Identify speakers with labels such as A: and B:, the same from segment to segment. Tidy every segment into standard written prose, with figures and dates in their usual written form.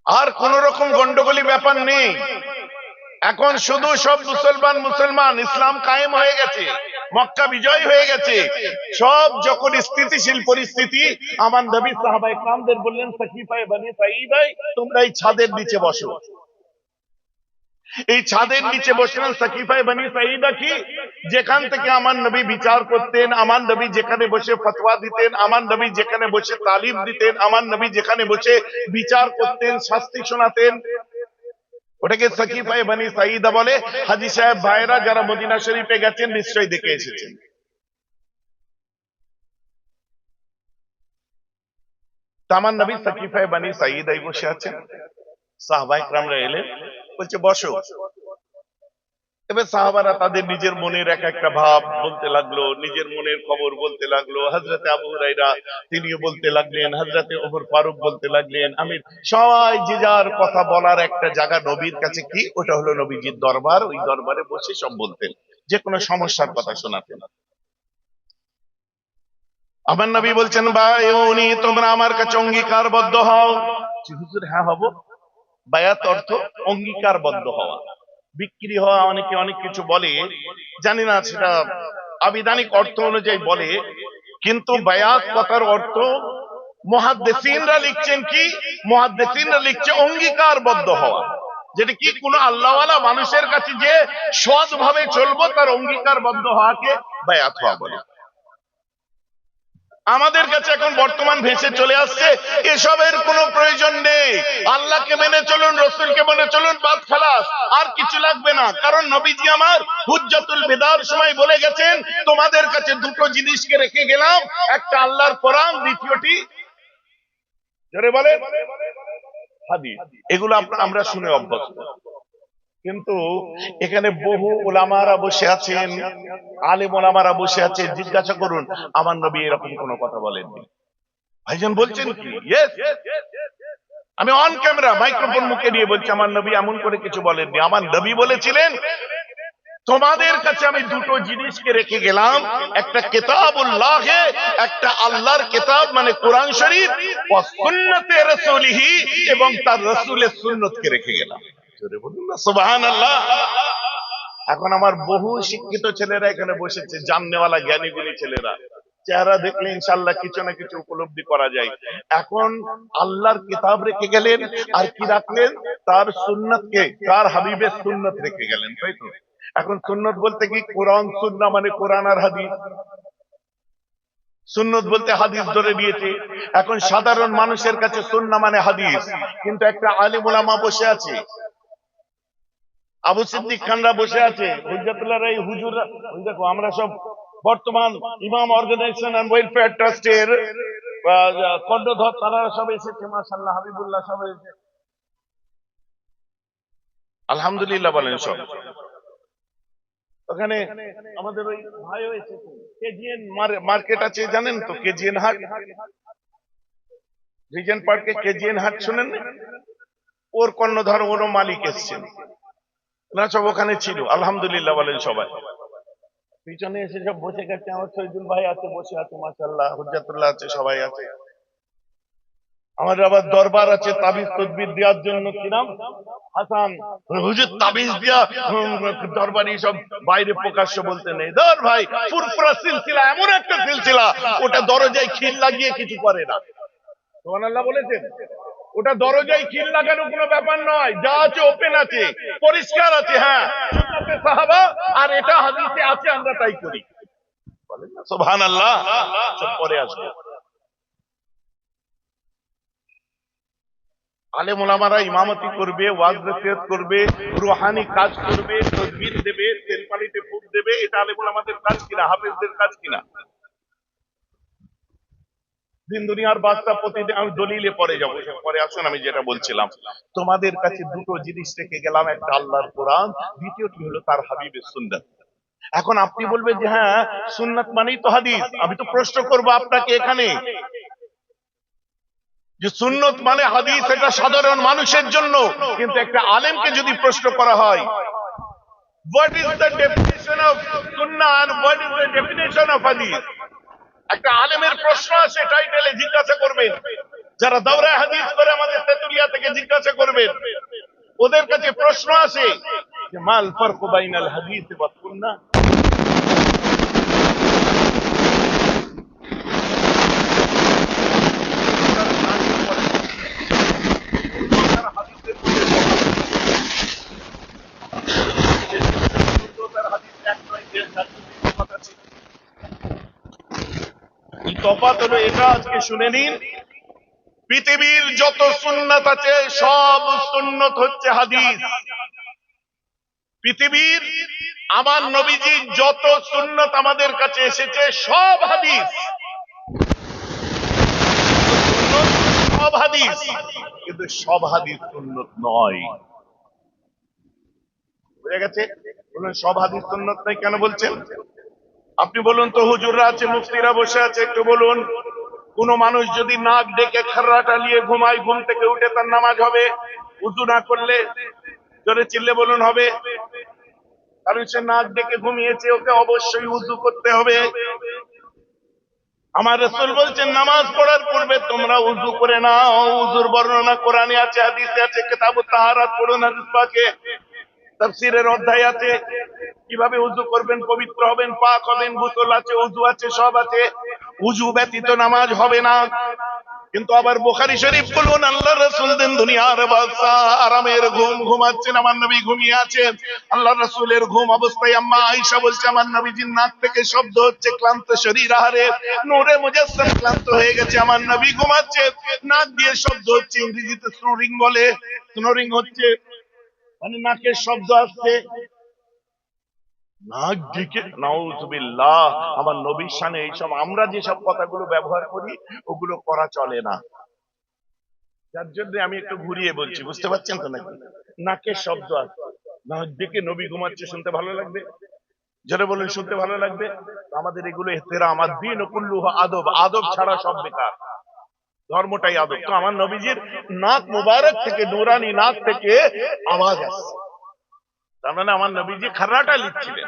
A: আর কোন রকম গন্ডগোলি ব্যাপার নেই। এখন শুধু সব মুসলমান মুসলমান, ইসলাম কায়েম হয়ে গেছে, মক্কা বিজয় হয়ে গেছে। সব যখন স্থিতিশীল পরিস্থিতি, আমার নবী সাহাবায়ে কেরামদের বললেন, সাকিফায়ে বনি সাঈদায় তোমরা এই ছাদের নিচে বসো। এই ছাদের নিচে বসলেন। সাকিফায়ে বনি সাঈদা কি, যেখান থেকে আমার নবী বিচার করতেন, আমার নবী যেখানে বসে ফতোয়া দিতেন, আমার নবী যেখানে বসে তালিম দিতেন, আমার নবী যেখানে বসে বিচার করতেন, শাস্তি শোনাতেন, ওটাকে সাকিফায়ে বনি সাঈদা বলে। হাজী সাহেব ভাইরা যারা মদিনা শরীফে গেছেন নিশ্চয়ই দেখে এসেছেন। আমার নবী সাকিফায়ে বনি সাঈদায় বসে আছেন, সাহাবায়ে কেরামরা এলেন, বলছে বসো। এবার সাহাবারা তাদের নিজের মনের এক একটা ভাব বলতে লাগলো, নিজের মনের খবর বলতে লাগলো। হযরতে আবু হুরায়রা তিনিও বলতে লাগলেন, হযরতে ওমর ফারুক বলতে লাগলেন, আমি সবাই যে যার কথা বলার একটা জায়গা নবীর কাছে, কি ওটা হলো নবীজির দরবার। ওই দরবারে বসে সব বলতেন, যে কোনো সমস্যার কথা শোনাতেন। আমার নবী বলছেন, ভাই উনি তোমরা আমার কাছে অঙ্গীকারবদ্ধ হও। হুজুর হ্যাঁ হব। বায়াত অর্থ অঙ্গীকারবদ্ধ হওয়া, বিক্রি হওয়া, অনেকে অনেক কিছু বলে, জানি না সেটা আবিধানিক অর্থ অনুযায়ী বলে, কিন্তু বায়াত কথার অর্থ মুহাদ্দিসিনরা লিখছেন কি, মুহাদ্দিসিনরা লিখছে অঙ্গীকারবদ্ধ হওয়া, যেটা কি কোন আল্লাহওয়ালা মানুষের কাছে যে সৎভাবে চলবো তার অঙ্গীকারবদ্ধ হওয়াকে বায়াত হওয়া বলে। আমাদের কাছে এখন বর্তমান ভেসে চলে আসছে এসবের কোনো প্রয়োজন নেই। আল্লাহকে মেনে চলুন, রসুলকে মেনে চলুন, বাদ খালাস, আর কিছু লাগবে না। কারণ নবীজি আমার হুজ্জাতুল বিদার সময় বলে গেছেন, তোমাদের কাছে দুটো জিনিসকে রেখে গেলাম, একটা আল্লাহর কোরআন, দ্বিতীয়টি জোরে বলে হাদিস। এগুলো আমরা শুনে অভ্যস্ত, কিন্তু এখানে বহু ওলামারা বসে আছেন, আলেম ওলামারা বসে আছে, জিজ্ঞাসা করুন আমার নবী এরকম কোনো কথা বলেননি। ভাইজান বলছেন কি? ইয়েস, আমি অন ক্যামেরা মাইক্রোফোন মুখে নিয়ে বলছি, আমার নবী এমন করে কিছু বলেননি। আমার নবী বলেছিলেন, তোমাদের কাছে আমি দুটো জিনিসকে রেখে গেলাম, একটা কিতাবুল্লাহ, একটা আল্লাহর কিতাব মানে কোরআন শরীফ, ওয়া সুন্নতে রাসূলিহি, এবং তার রাসূলের সুন্নতকে রেখে গেলাম। জোরে বলুন না সুবহানাল্লাহ। এখন আমার বহু শিক্ষিত ছেলেরা এখানে বসেছে, জাননেওয়ালা জ্ঞানী গুণী ছেলেরা, চেহারা দেখলে ইনশাআল্লাহ কিছু না কিছু উপলব্ধি করা যায়। এখন আল্লাহর কিতাব রেখে গেলেন, আর কি রাখলেন? তার সুন্নতকে, তার হাবিবের সুন্নত রেখে গেলেন, তাই তো? এখন সুন্নত বলতে কি, কোরআন সুন্নাহ মানে কোরআন আর হাদিস। সুন্নত বলতে হাদিস ধরে নিয়েছে। এখন সাধারণ মানুষের কাছে সুন্নাহ মানে হাদিস, কিন্তু একটা আলেম ওলামা বসে আছে, আবু সিদ্দিক খানরা বসে আছে, হুজ্জাতুল্লাহ এই হুজুররা, দেখো আমরা সব বর্তমান ইমাম অর্গানাইজেশন এন্ড ওয়েলফেয়ার ট্রাস্টের কর্ণধর, তারা সব এসেছে, মাশাআল্লাহ, হাবিবুল্লাহ সব এসেছে, আলহামদুলিল্লাহ বলেন সব। ওখানে আমাদের ওই ভাইও এসেছে, কেজিএন মার্কেট আছে জানেন তো, কেজিএন হাট, রিজেন্ট পার্কে কেজিএন হাট শুনেন, ওর কর্ণধর, ওর মালিক এসেছেন, না সব ওখানে ছিল, আলহামদুলিল্লাহ বলেন সবাই। পিছনে এসে সব বসে গেছে, আমার শহীদুল ভাই আছে, বসে আছে, মাশাআল্লাহ, হুজ্জাতুল্লাহ আছে, সবাই আছে। আমাদের আবার দরবার আছে তাবিজ তদবির দেওয়ার জন্য, কি নাম, হাসান হুজুর, তাবিজ দিয়া দরবারি সব বাইরে প্রকাশ্য বলতে নেই। ধর ভাই, ফুরফুরা সিলসিলা এমন একটা সিলসিলা, ওটা দরজায় খিল লাগিয়ে কিছু করে না। সুবহানাল্লাহ বলেছেন, ওটা দরজায় খিল লাগানো কোনো ব্যাপার নয়, যা আছে ওপেন আছে, পরিষ্কার আছে। হ্যাঁ, সুন্নাতে সাহাবা আর এটা হাদিসে আছে, আমরা তাই করি, বলেন না সুবহানাল্লাহ। সব পরে আসবে। আলেম ওলামারা ইমামতি করবে, ওয়াজ নসিহত করবে, রুহানি কাজ করবে, তাসবিহ দেবে, তেল পানিতে ফুক দেবে, এটা আলেম ওলামাদের কাজ কিনা, হাফেজদের কাজ কিনা? দিন দুনিয়ার বাদশা প্রতিদিন, আমি দলিলে পরে যাবো, পরে আসুন, আমি যেটা বলছিলাম, তোমাদের কাছে দুটো জিনিস রেখে গেলাম, একটা আল্লাহর কোরআন, দ্বিতীয়টি হলো তার হাবিবের সুন্নাত। এখন আপনি বলবেন যে হ্যাঁ, সুন্নাত মানেই তো হাদিস। আমি তো প্রশ্ন করবো আপনাকে এখানে, যে সুন্নত মানে হাদিস, এটা সাধারণ মানুষের জন্য, কিন্তু একটা আলেমকে যদি প্রশ্ন করা হয়, what is the definition of sunnah and what is the definition of hadith, একটা আলেমের প্রশ্ন আছে, টাইটেলে জিজ্ঞাসা করবেন, যারা দাওরায়ে হাদিস করে আমাদের তেতুলিয়া থেকে জিজ্ঞাসা করবেন, ওদের কাছে প্রশ্ন আসে যে মাল ফারকু বাইনাল হাদিস ওয়াস সুন্নাহ। তফাৎ হলো এটা, আজকে শুনে নিন। পৃথিবীর যত সুন্নাত আছে সব সুন্নত হচ্ছে হাদিস। পৃথিবীর আমার নবীজির যত সুন্নত আমাদের কাছে এসেছে সব হাদিস, সব হাদিস, কিন্তু সব হাদিস সুন্নত নয়। বুঝে গেছে? বলুন সব হাদিস সুন্নত নয় কেন বলছেন? আপনি বলুন তো, হুজুররা আছে, মুফতিরা বসে আছে, একটু বলুন, কোন মানুষ যদি নাক ডেকে খাররাটা নিয়ে ঘুমায়, ঘুম থেকে উঠে তার নামাজ হবে উযু না করলে? জোরে চিল্লে বলুন হবে? কারণ সে নাক ডেকে ঘুমিয়েছে, ওকে অবশ্যই উযু করতে হবে। আমার রাসূল বলছেন নামাজ পড়ার পূর্বে তোমরা উযু করে নাও। উযুর বর্ণনা কোরআনে আছে, হাদিসে আছে, কিতাবুত তাহারাত পড়ুন, হাদিস পাকে তাফসীরের অধ্যায় আছে কিভাবে উযু করবেন, পবিত্র হবেন, পাক হবেন, গোসল আছে, উযু আছে, সব আছে। উযু ব্যতীত নামাজ হবে না। কিন্তু আবার বুখারী শরীফ বলুন, আল্লাহর রাসূল দিন দুনিয়ার বাদশা আরামের ঘুম ঘুমাচ্ছেন, আমার নবী ঘুমিয়ে আছেন। আল্লাহর রাসূলের ঘুম অবস্থায় আম্মা আয়েশা বলছে আমার নবীজির নাক থেকে শব্দ হচ্ছে ক্লান্ত শরীর, আহারে নূরে মুজাসসাম ক্লান্ত হয়ে গেছে, আমার নবী ঘুমাচ্ছে, নাক দিয়ে শব্দ হচ্ছে, ইংরেজিতে স্নোরিং বলে, স্নোরিং হচ্ছে মানে নাকের শব্দ আসছে। নাক ডেকে, নাউযুবিল্লাহ, আমার নবীর শানে এইসব আমরা যেসব কথাগুলো ব্যবহার করি ওগুলো করা চলে না। যার জন্য আমি একটু ঘুরিয়ে বলছি, বুঝতে পারছেন তো নাকি? নাকের শব্দ আছে, নাক ডেকে নবী ঘুমাচ্ছে, শুনতে ভালো লাগবে? যারা বলেন শুনতে ভালো লাগবে? আমাদের এগুলো এহতেরাম, আমার দ্বীন কুল্লুহু আদব, আদব ছাড়া সব বেকার, ধর্মটাই আদব। তো আমার নবীজির নাক মুবারক থেকে, নূরানি নাক থেকে আওয়াজ আসছে, তার মানে আমার নবীজি খাররাটা লিখছিলেন।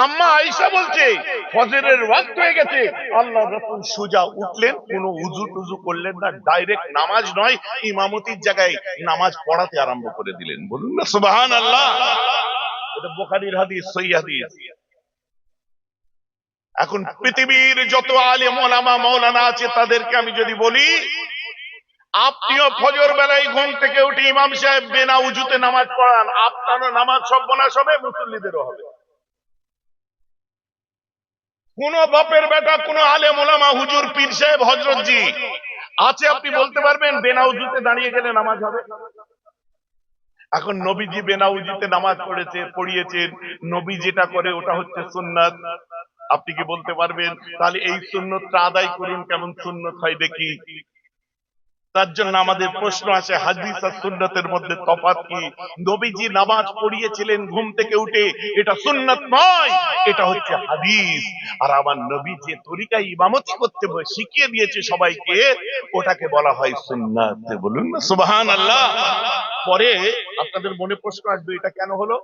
A: আম্মা আয়েশা বলছে ফজরের ওয়াক্ত হয়ে গেছে, আল্লাহর রাসূল সোজা উঠলেন, কোনো উযু টুযু করলেন না, ডাইরেক্ট নামাজ নয়, ইমামতির জায়গায় নামাজ পড়াতে আরম্ভ করে দিলেন। বলুন না সুবহানাল্লাহ। এটা বুখারীর হাদিস, সহিহ হাদিস। এখন পৃথিবীর যত আলেম ওলামা মাওলানা আছে তাদেরকে আমি যদি বলি, আপনিও ফজর বেলায় ঘুম থেকে উঠে ইমাম সাহেব বিনা উযুতে নামাজ পড়ান, আপনারও নামাজ সর্বনাশ হবে, মুসল্লিদেরও হবে। কোন বাপের বেটা, কোন আলেম ওলামা, হুজুর, পীর সাহেব, হযরত জি আছে, আপনি বলতে পারবেন বেনা উযুতে দাঁড়িয়ে গেলে নামাজ হবে? এখন নবীজি বেনা উযুতে নামাজ পড়িয়েছেন, নবী যেটা করে ওটা হচ্ছে সুন্নাত। আপনি কি বলতে পারবেন তাহলে এই সুন্নতটা আদায় করুন, কেমন সুন্নত হয় দেখি? তার জন্য আমাদের প্রশ্ন আসে, হাদিস আর সুন্নতের মধ্যে তফাৎ কি? নবীজি নামাজ পড়িয়েছিলেন ঘুম থেকে উঠে, এটা সুন্নাত নয়, এটা হচ্ছে হাদিস। আর আমার নবী যে তরিকায় ইমামতি করতে শিখিয়ে দিয়েছে সবাইকে, ওটাকে বলা হয় সুন্নাত। বলুন না সুবহানাল্লাহ। পরে আপনাদের মনে প্রশ্ন আসবে এটা কেন হলো?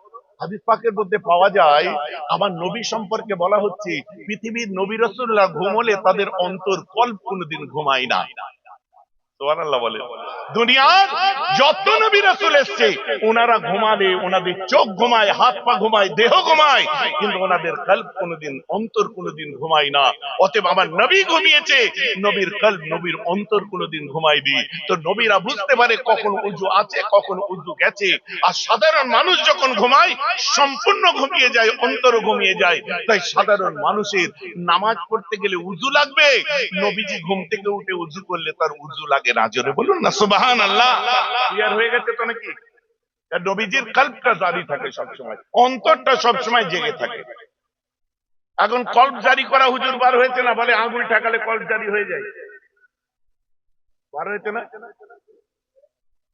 A: হাদিস পাকের মধ্যে পাওয়া যায় আমার নবী সম্পর্কে বলা হচ্ছে পৃথিবীর নবী রাসূলরা ঘুমোলে তাদের অন্তর কল্প কোনোদিন ঘুমায় না। সুবহানাল্লাহ বলে। দুনিয়ার যত নবী রাসূল এসেছে ওনারা ঘুমালে ওনাদের চোখ ঘুমায়, হাত পা ঘুমায়, দেহ ঘুমায়, কিন্তু ওনাদের কল্ব কোনোদিন, অন্তর কোনোদিন ঘুমায় না। অতএব আমার নবী ঘুমিয়েছে, নবীর কল্ব, নবীর অন্তর কোনোদিন ঘুমায়নি। তো নবীরা বুঝতে পারে কখন উযু আছে, কখন উযু গেছে। আর সাধারণ মানুষ যখন ঘুমায় সম্পূর্ণ ঘুমিয়ে যায়, অন্তর ঘুমিয়ে যায়। তাই সাধারণ মানুষের নামাজ পড়তে গেলে উযু লাগবে, নবীজি ঘুম থেকে উঠে উযু করলে তার উযু লাগে না। জোরে বলুন না সুবহানাল্লাহ। ক্লিয়ার হয়ে গেছে তো নাকি? নবীজির কল্বটা জারি থাকে সবসময়, অন্তরটা সবসময় জেগে থাকে। এখন কল্ব জারি করা হুজুর বার হয়েছে না, বলে আঙুল ঠেকালে কল্ব জারি হয়ে যায়, বার হয়েছে না?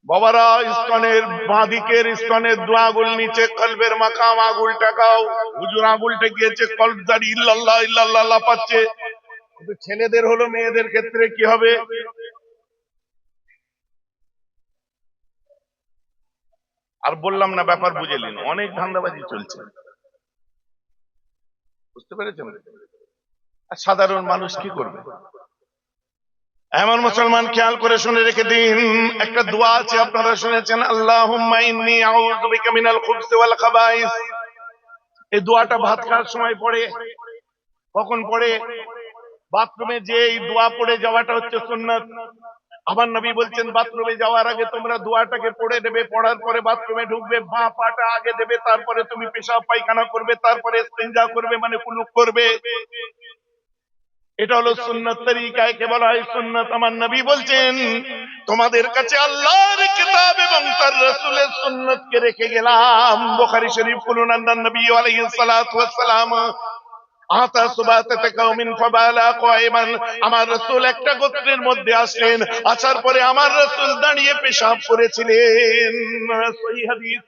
A: বাবারা, ইসকনের বাঁদিকের ইসকনের দু আঙুল নিচে কলবের মাকাম, আঙুল ঠেকাও। হুজুর আঙুল ঠেকিয়েছে, কল্ব জারি, ইল্লাল্লাহ ইল্লাল্লাহ লাপাচ্ছে। কিন্তু ছেলেদের হলো, মেয়েদের ক্ষেত্রে কি হবে? আর বললাম না, ব্যাপার বুঝে নিন, অনেক ধান্দাবাজি চলছে, বুঝতে পেরেছেন? আর সাধারণ মানুষ কি করবে? এমন মুসলমান খেয়াল করে শুনে রেখে দিন, একটা দোয়া আছে আপনারা শুনেছেন, আল্লাহুম্মা ইন্নী আউযু বিকা মিনাল খুবসি ওয়াল খাবাইস। এই দোয়াটা ভাত খাওয়ার সময় পড়ে। কখন পড়ে? বাথরুমে যে এই দোয়া পড়ে যাওয়াটা হচ্ছে সুন্নাত। আমার নবী বলছেন বাথরুমে যাওয়ার আগে তোমরা দোয়াটাকে পড়ে দেবে, পড়ার পরে বাথরুমে ঢুকবে, বাঁ পাটা আগে দেবে, তারপরে তুমি পেশাব পায়খানা করবে, তারপরে ইস্তিনজা করবে, মানে কুলুক করবে। এটা হলো সুন্নাত তরিকা, একে বলা হয় সুন্নাত। আমার নবী বলছেন তোমাদের কাছে আল্লাহর কিতাব এবং তার রাসূলের সুন্নাতকে রেখে গেলাম। বুখারী শরীফ খুলুন, আল্লাহর নবী আলাইহিস সালাতু ওয়াস সালাম আতা সুবাতাতা কাউমিন ফাবালা কায়মান। আমার রাসূল একটা গোত্রের মধ্যে আসলেন, আসার পরে আমার রাসূল দাঁড়িয়ে পেশাব করেছিলেন। সহিহ হাদিস।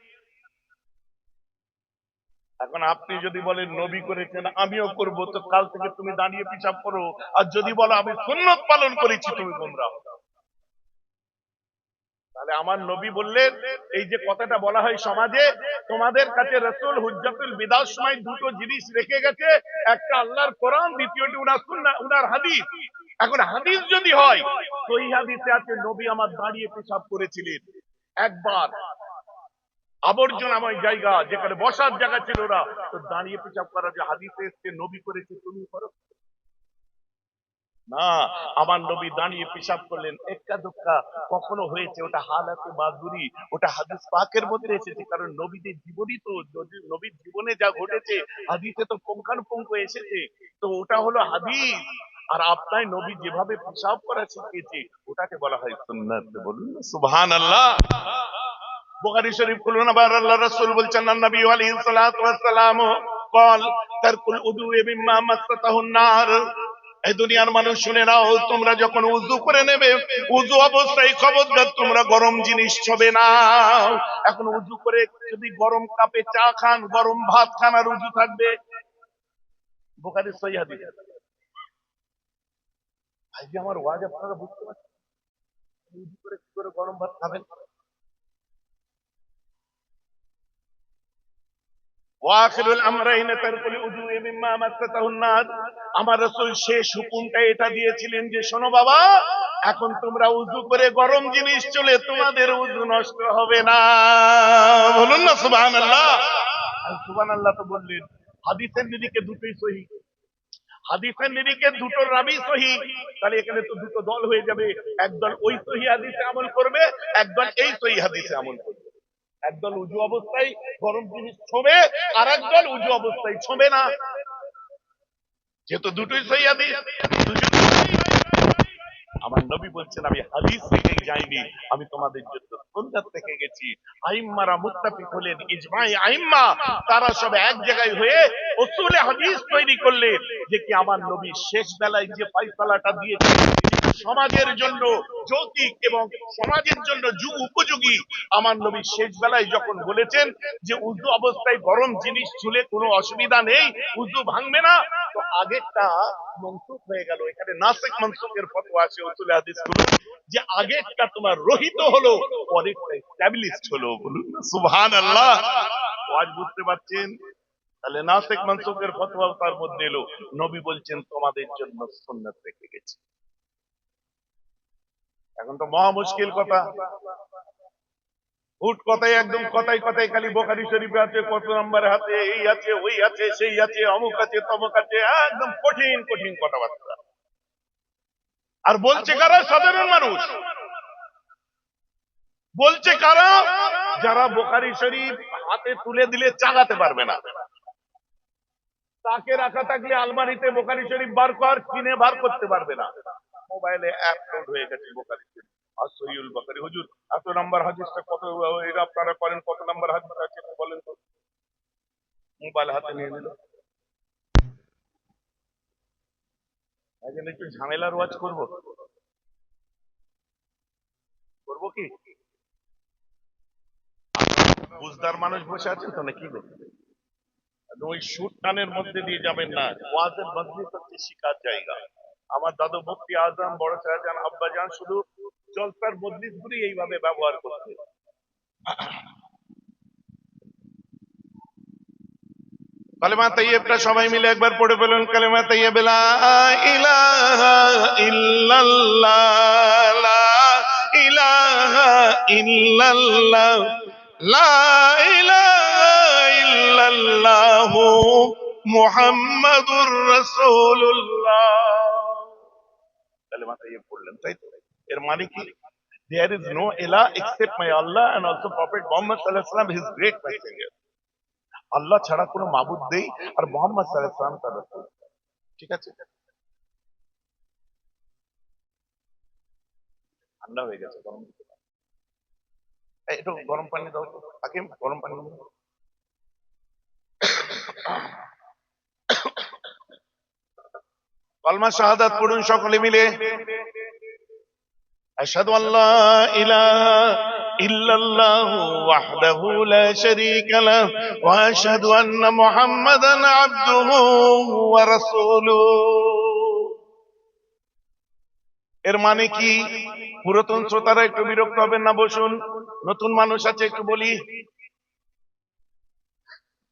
A: এখন আপনি যদি বলেন নবী করেছেন আমিও করব, তো কাল থেকে তুমি দাঁড়িয়ে পেশাব করো। আর যদি বলো আমি সুন্নত পালন করেছি, তুমি গোমরাহ। তাহলে আমার নবী বললেন, এই যে কথাটা বলা হয় সমাজে, তোমাদের কাছে রাসূল হুজ্জাতুল বিদার সময় দুটো জিনিস রেখে গেছে, একটা আল্লাহর কোরআন, দ্বিতীয়টি উনার সুন্নাহ, উনার হাদিস। এখন হাদিস যদি হয়, সহিহ হাদিসে আছে নবী আমার দাঁড়িয়ে পেশাব করেছিলেন একবার আবর্জনাময় জায়গা, যেখানে বসার জায়গা ছিল না, তো দাঁড়িয়ে পেশাব করা যে হাদিসে এসছে নবী করেছে, তুমি করো না। আমার নবী দাঁড়িয়ে পেশাব করলেন এক্কা দুক্কা, কখনো হয়েছে, ওটা হালাতে মাযুরি, ওটা হাদিস পাকের মধ্যে এসেছে। কারণ নবীদের জীবনই তো, যদি নবীর জীবনে যা ঘটেছে হাদিসে তো পুঙ্খানুপুঙ্খ এসেছে, তো ওটা হলো হাদিস। আর আপনার নবী যেভাবে পেশাব করা শিখিয়েছে ওটাকে বলা হয় সুন্নাত। বলুন না সুবহানাল্লাহ। বুখারী শরীফ খুলুন, আবার আল্লাহ রাসূল বলছেন, নবী আলাইহিস সালাতু ওয়াস সালাম قال তারকুল উযু মিম্মা মাসাতাহুন নার। এই দুনিয়ার মানুষ শুনে নাও, তোমরা যখন উযু করে নেবে, উযু অবস্থায় খবরদার তোমরা গরম জিনিস ছবে না। এখন উযু করে যদি গরম কাপে চা খান, গরম ভাত খান, আর উযু থাকবে? বুখারীর সহিহ হাদিস। ভাই যে আমার ওয়াজ আপনারা বুঝতে পারছেন? উযু করে কি করে গরম ভাত খাবেন? ওয়াখিরুল আমরাইন তারকুল উযু মিম্মা মাসাতাহুন নার। আমার রাসূল শেষ হুকুমটা এটা দিয়েছিলেন যে শোনো বাবা, এখন তোমরা উযু করে গরম জিনিস চলে, তোমাদের উযু নষ্ট হবে না। বলুন না সুবহানাল্লাহ। আর সুবহানাল্লাহ তো বললেন, হাদিসের নিরিখে দুটোই সহিহ। হাদিসের নিরিখে দুটো রাবি সহিহ। তাহলে এখানে তো দুটো দল হয়ে যাবে, একদল ওই সহিহ হাদিসে আমল করবে, একদল এই সহিহ হাদিসে আমল করবে। একদল উজু অবস্থায় গরম জিনিস ছোঁবে, আর একদল উজু অবস্থায় ছোঁবে না। যেহেতু দুটোই সহিহ হাদিস, আমার নবী বলছেন আমি হাদিস থেকে যাইনি, আমি তোমাদের জন্য সুন্নাত থেকে গেছি। আইম্মারা মুত্তাফিক হলেন, ইজমাই আইম্মা, তারা সব এক জায়গায় হয়ে উসুলে হাদিস তৈরি করলেন, যে কি আমার নবী শেষ বেলায় যে ফয়সালাটা দিয়েছেন সমাজের জন্য যৌক্তিক এবং সমাজের জন্য যুগ উপযোগী। আমার নবী শেষ বেলায় যখন বলেছেন যে উযু অবস্থায় গরম জিনিস ছুলে কোনো অসুবিধা নেই, উযু ভাঙবে না, তো আগেরটা মনসুখ হয়ে গেল। এখানে নাসিখ মনসুখের ফতোয়া আছে উসুলে হাদিস গুলো, যে আগেরটা তোমার রহিত হলো, পরেরটা এস্টাবলিশড হলো। বলুন না সুবহানাল্লাহ। আজ বুঝতে পারছেন? তাহলে নাসিখ মনসুখের ফতোয়া তার মধ্যে এলো, নবী বলছেন তোমাদের জন্য সুন্নাত রেখে গেছি। এখন তো মহা মুশকিল কথা, হুট কথাই একদম কথাই কথাই খালি বুখারী শরীফে আছে, কত নম্বরে হাতে এই আছে, ওই আছে, সেই আছে, অমুক আছে, তমুক আছে, একদম কঠিন কঠিন কথাবার্তা। আর বলছে কারা? সাধারণ মানুষ। বলছে কারা? যারা বুখারী শরীফ হাতে তুলে দিলে চাগাতে পারবে না। তাকে রাখা থাকলে আলমারিতে বুখারী শরীফ বার কর, কিনে বার করতে পারবে না। মোবাইলে অ্যাপ লোড হয়ে গেছে বুখারী শরীফ আর সহিহুল বুখারী। হুজুর এত নাম্বার হাদিসটা কত, এটা আপনারা করেন, কত নাম্বার হাদিস আছে বলেন তো। মোবাইল হাতে নিয়ে নিল। এখন একটু ঝামেলার ওয়াজ করবো, করবো কি? বুঝদার মানুষ বসে আছেন তো নাকি? ওই সুট টানের মধ্যে দিয়ে যাবেন না। ওয়াজের মজলিস হচ্ছে শিকার জায়গা। আমার দাদু মুফতি আজম, বড় শাহজাহান আব্বাজান শুধু জলসার মজলিস গুলি এইভাবে ব্যবহার করতে। কালেমা তাইয়্যিবটা সবাই মিলে একবার পড়ে ফেলুন। কালেমা তাইয়্যিব লা ইলাহা ইল্লাল্লাহ, লা ইলাহা ইল্লাল্লাহ, লা ইলাহা ইল্লাল্লাহ, মুহাম্মাদুর রাসূলুল্লাহ। কালেমা তাইয়্যিব পড়লেন, তাই তো? এর মানে কি? There is no ilah except my Allah and also Prophet Muhammad sallallahu alaihi wasallam, his great messenger. আল্লাহ ছাড়া কোনো মাবুদ নেই, আর মুহাম্মদ সাল্লাল্লাহু আলাইহি ওয়াসাল্লাম তার রাসূল। ঠিক আছে? ঠান্ডা হয়ে গেছে, গরম দিতে পারে। একটু গরম পানি দাও তো হাকিম, গরম পানি দাও। কালমা শাহাদাত পড়ুন সকলে মিলে। আশহাদু আল্লা ইলাহা ইল্লাল্লাহু ওয়াহদাহু লা শারীকা লাহু ওয়া আশহাদু আন্না মুহাম্মাদান আবদুহু ওয়া রাসূলুহু। এর মানে কি? পুরাতন শ্রোতারা একটু বিরক্ত হবেন না, বসুন। নতুন মানুষ আছে, একটু বলি।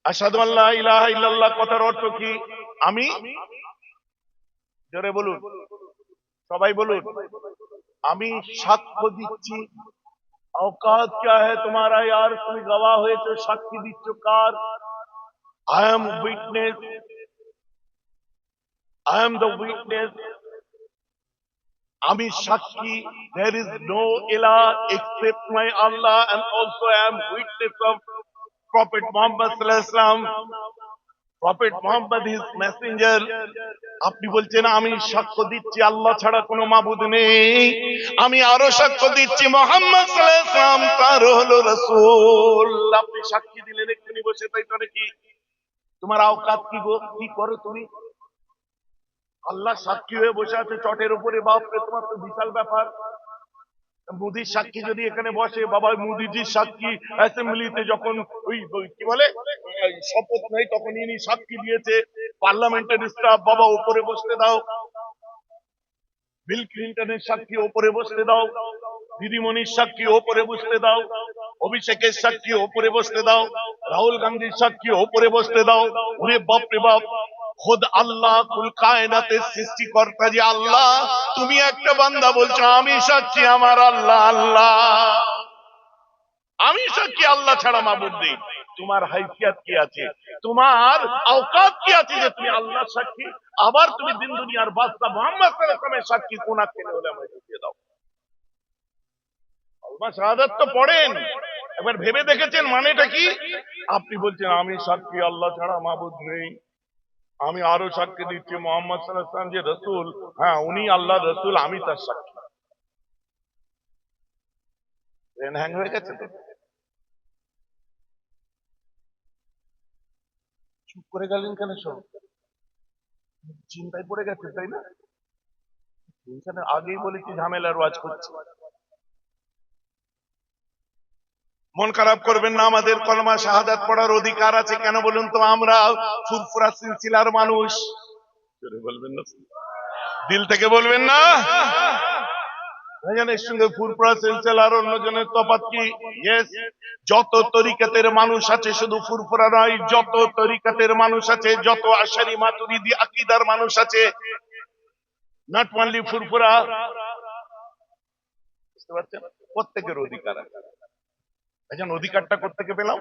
A: আশহাদু আল্লা ইলাহা ইল্লাল্লাহ কথার অর্থ কি? আমি, জোরে বলুন, সবাই বলুন, আমি সাক্ষ্য দিচ্ছি। औकात क्या है तुम्हारा यार, তুমি গওয়া হয়েছে, সাক্ষী দিচ্ছ কার? I am witness, I am the witness, আমি সাক্ষী। There is no ilah except my Allah and also I am witness of Prophet Muhammad sallallahu alaihi wasallam. Prophet Muhammad is messenger. আপনি বলছেন আমি সাক্ষ্য দিচ্ছি আল্লাহ ছাড়া কোনো মাবুদ নেই, আমি আরো সাক্ষ্য দিচ্ছি মুহাম্মদ সাল্লাল্লাহু আলাইহি ওয়াসাল্লাম তার হলো রাসূল। আপনি সাক্ষী দিলেন এক্ষুনি বসে, তাই তো নাকি? তোমার আওকাত কি গো? কি করো তুমি? আল্লাহ সাক্ষী হয়ে বসে আছে চটের উপরে, বাপরে, তোমার তো বিশাল ব্যাপার। মুদির সাক্ষী যদি এখানে বসে, বাবা মুদিজির সাক্ষী অ্যাসেম্বলিতে যখন ওই কি বলে শপথ নেই, তখন ইনি সাক্ষী দিয়েছে। পার্লামেন্টের স্টাফ, বাবা উপরে বসতে দাও। বিল ক্লিন্টনের সাক্ষী ওপরে বসতে দাও, দিদিমণির সাক্ষী ওপরে বসতে দাও, অভিষেকের সাক্ষী ওপরে বসতে দাও, রাহুল গান্ধীর সাক্ষী ওপরে বসতে দাও। ওরে বাপ রে বাপ, খোদ আল্লাহ কুল কায়নাতের সৃষ্টিকর্তা যে আল্লাহ, তুমি একটা বান্দা বলছো আমি সাক্ষী আমার আল্লাহ আল্লাহ, আমি সাক্ষী আল্লাহ ছাড়া মাবুদ নেই। তোমার হাইসিয়াত কি আছে, তোমার আওকাত কি আছে যে তুমি আল্লাহ সাক্ষী, আবার তুমি দিন দুনিয়ার বাদশা মুহাম্মদ সাল্লাল্লাহু আলাইহি ওয়াসাল্লামের সাক্ষী কোন আক্কেলে হলে আমায় দিয়ে দাও। কালমা শাহাদাত তো পড়েন, একবার ভেবে দেখেছেন মানেটা কি? আপনি বলছেন আমি সাক্ষী আল্লাহ ছাড়া মাবুদ নেই, আমি আরো সাক্ষী দিচ্ছি মুহাম্মদ সাল্লাল্লাহু আলাইহি ওয়াসাল্লাম যে রাসূল, হ্যাঁ উনি আল্লাহর রাসূল, আমি তার সাক্ষী। ব্রেন হ্যাং হয়ে গেছে তো? চুপ করে গেলেন কেন? সব চিন্তায় পড়ে গেছে, তাই না? আগেই বলেছি ঝামেলার ওয়াজ করছি। মন খারাপ করবেন না, আমাদের কলমা শাহাদাত পড়ার অধিকার আছে। কেন বলুন তো? আমরা ফুরফুরা সিলসিলার মানুষ। বলবেন না, দিল থেকে বলবেন না। এর সঙ্গে ফুরফুরা সিলসিলার অন্যজনের তফাৎ কি? ইয়েস, যত তরিকাতের মানুষ আছে শুধু ফুরফুরা নয়, যত তরিকাতের মানুষ আছে, যত আশারি মাতুরিদি আকীদার মানুষ আছে, নট অনলি ফুরফুরা, বুঝতে পারছেন? প্রত্যেকের অধিকার আছে। এখন অধিকারটা কোত্থেকে পেলাম?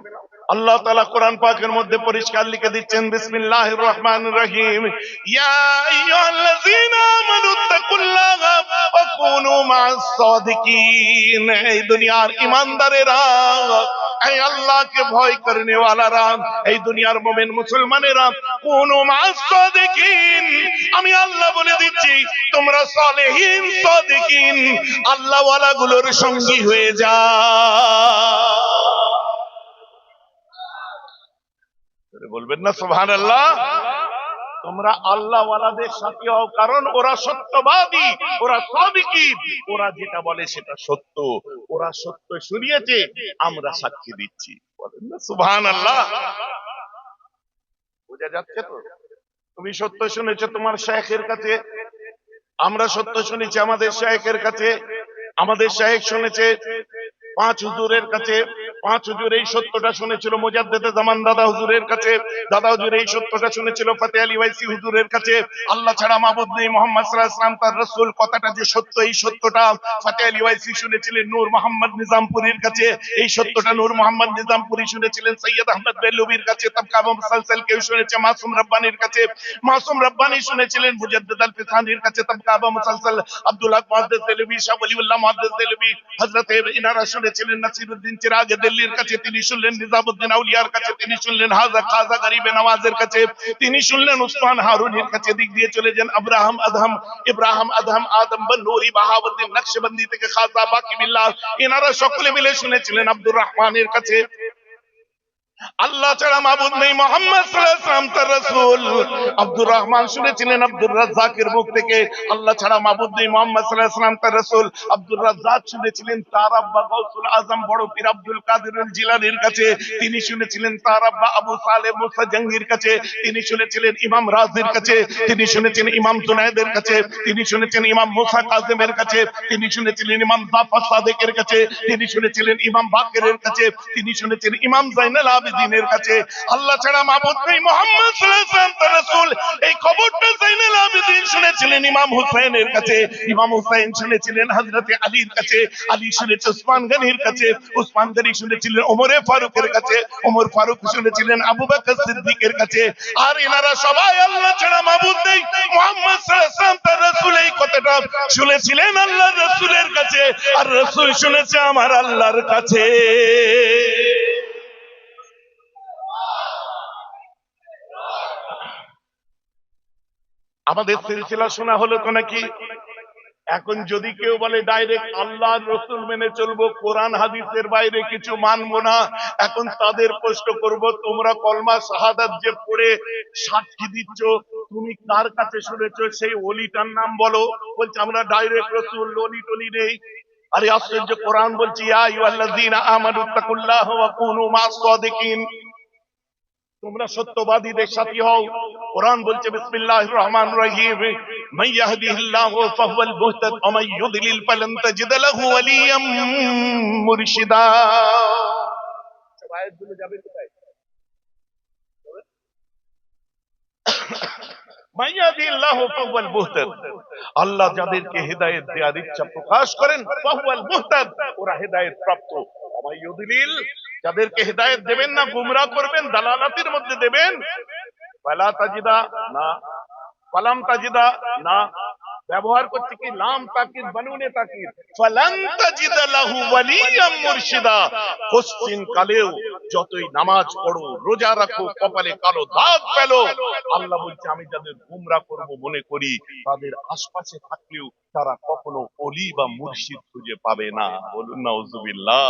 A: আল্লাহ তাআলা কোরআন পাকের মধ্যে পরিষ্কার লিখে দিচ্ছেন, বিসমিল্লাহির রহমানির রহিম, ইয়া আইয়ুহাল্লাযীনা আমানুত্তাকুল্লাহা ওয়া কুনু মা'আস সাদিকিন। এই দুনিয়ার ঈমানদারেরা, এই আল্লাহকে ভয় করনে ওয়ালারা, এই দুনিয়ার মুমিন মুসলমানেরা, কুনু মা'আস সাদিকিন, আমি আল্লাহ বলে দিচ্ছি তোমরা সালেহিন সাদিকিন আল্লাহ ওয়ালা গুলোর সঙ্গী হয়ে যাও। বলবেন না সুবহানাল্লাহ? তোমরা আল্লাহ ওয়ালাদের সাথী হও, কারণ ওরা সত্যবাদী, ওরা সাদিকিন, ওরা যেটা বলে সেটা সত্য, ওরা সত্য শুনিয়েছে, আমরা সাক্ষী দিচ্ছি। বলেন না সুবহানাল্লাহ? বোঝা যাচ্ছে তো? তুমি সত্য শুনেছো তোমার শায়েখের কাছে, আমরা সত্য শুনেছি আমাদের শায়েখের কাছে, আমাদের শায়েখ শুনেছে 5 হুজুরের কাছে, পাঁচ হুজুর এই সত্যটা শুনেছিল মুজাদ্দেদে জামান দাদা হুজুরের কাছে, দাদা হুজুর এই সত্যটা শুনেছিল ফতেহ আলী ওয়াইসি হুজুরের কাছে। আল্লাহ ছাড়া মাবুদ নেই, মুহাম্মদ সাল্লাল্লাহু আলাইহি ওয়াসাল্লাম তার রাসূল, কথাটা যে সত্য এই সত্যটা ফতেহ আলী ওয়াইসি শুনেছিলেন নূর মোহাম্মদ নিজামপুরীর কাছে, এই সত্যটা নূর মোহাম্মদ নিজামপুরী শুনেছিলেন সৈয়দ আহমদ বেলুবির কাছে, তবকা মুসালসাল কেউ শুনেছে মাসুম রব্বানির কাছে, মাসুম রব্বানি শুনেছিলেন মুজাদ্দিদ আল ফিসানির কাছে, তবকা মুসালসাল আব্দুল হক মুহাদ্দিস দেলবি, শাহ ওলিউল্লাহ মুহাদ্দিস দেলবি, হযরত ইনারা শুনেছিলেন নাসিরউদ্দিন চিরাগ দিল্লির কাছে, তিনি শুনলেন নিজামউদ্দিন আউলিয়ার কাছে, তিনি শুনলেন হাজা খাজা গরিবে নওয়াজের কাছে, তিনি শুনলেন উসমান হারুনির কাছে, দিক দিয়ে চলে যান ইব্রাহিম আদম আদম বন্নুরি বাহাউদ্দিন নকশবন্দি থেকে খাজা বাকি বিল্লাহ, এনারা সকলে মিলে শুনেছিলেন আব্দুর রহমানের কাছে। আল্লাহ ছাড়া মাবুদ নেই, মুহাম্মদ সাল্লাল্লাহু আলাইহি ওয়াসাল্লাম তার রাসূল। আব্দুর রহমান শুনেছিলেন আব্দুর রাজ্জাকের মুখ থেকে, আল্লাহ ছাড়া মাবুদ নেই, মুহাম্মদ সাল্লাল্লাহু আলাইহি ওয়াসাল্লাম তার রাসূল। আব্দুর রাজ্জাক শুনেছিলেন তার আব্বা গাউসুল আজম বড় পীর আব্দুল কাদের জিলানীর কাছে, তিনি শুনেছিলেন তার আব্বা আবু সালেহ মুসা জঙ্গির কাছে, তিনি শুনেছিলেন ইমাম রাজির কাছে, তিনি শুনেছেন ইমাম জুনায়েদের কাছে, তিনি শুনেছেন ইমাম মুসা কাযিমের কাছে, তিনি শুনেছিলেন ইমাম জাফর সাদিকের কাছে, তিনি শুনেছিলেন ইমাম বাকেরের কাছে, তিনি শুনেছেন ইমাম জাইনুল আবেদিনের কাছে। আল্লাহ ছাড়া মাবুদ নেই, মুহাম্মদ সাল্লাল্লাহু আলাইহি ওয়াসাল্লাম তার রাসূল। এই খবরটা জাইনুল আবেদিন শুনেছিলেন ইমাম হুসাইনের কাছে, ইমাম হুসাইন শুনেছিলেন হযরত আলীর কাছে, আলী শুনেছে উসমান গনির কাছে, উসমান গনি শুনেছিলেন ওমরে ফারুকের কাছে, ওমর ফারুক শুনেছিলেন আবু বকর সিদ্দিকের কাছে। আর এনারা সবাই আল্লাহ ছাড়া মাবুদ নেই, মুহাম্মদ সাল্লাল্লাহু আলাইহি ওয়াসাল্লাম তার রাসূল এই কথাটা শুনেছিলেন আল্লাহর রাসূলের কাছে, আর রাসূল শুনেছে আমার আল্লাহর কাছে। আমাদের সিলসিলা শোনা হলো তো নাকি? এখন যদি কেউ বলে ডাইরেক্ট আল্লাহর রাসূল মেনে চলবো, কোরআন হাদিসের বাইরে কিছু মানবো না, এখন তাদের প্রশ্ন করব, তোমরা কলমা শাহাদাত যে পড়ে সাক্ষী দিচ্ছ, তুমি কার কাছে শুনেছো? সেই ওলিটার নাম বলো। বলছে আমরা ডাইরেক্ট রাসূল, ওলি টলি নেই। আরে আশ্চর্য, কোরআন বলছে ইয়া আইয়ুহাল্লাযীনা আমানুত্তাকুল্লাহা ওয়া কুনু মা'আস সাদিকিন, তোমরা সত্যবাদীদের সাথী হও। কোরআন বলছে বিসমিল্লাহির রহমানির রহিম, মান ইয়াহদিহিল্লাহু ফাহুয়াল মুহতাদ ওয়া মান ইউদ্লিল ফালান তাজিদ লাহু ওয়ালিয়াম মুরশিদা। আয়াতগুলো যাবে কোথায়? মান ইয়াহদিহিল্লাহু ফাহুয়াল মুহতাদ, আল্লাহ যাদেরকে হেদায়েত দেওয়ার ইচ্ছা প্রকাশ করেন, ফাহুয়াল মুহতাদ, ওরা হেদায়েত প্রাপ্ত। ওয়া মান ইউদ্লিল, যাদেরকে হেদায়েত দেবেন না, গুমরাহ করবেন, দালালাতের মধ্যে দেবেন, ফালা তাজিদা না, ফালাম তাজিদা না, ব্যবহার করছে কি লাম তাকিদ বানুনে তাকিদ, ফালান তাজিদা লাহু ওয়ালিয়াম মুরশিদা, কোশ্চিন কালেও যতই নামাজ পড়ো, রোজা রাখো, কপালে কালো দাগ পেলো, আল্লাহ বলছে আমি যাদের গুমরাহ করব মনে করি, তাদের আশপাশে থাকলেও তারা কখনো ওলি বা মুর্শিদ খুঁজে পাবে না। বলুন নাউজুবিল্লাহ।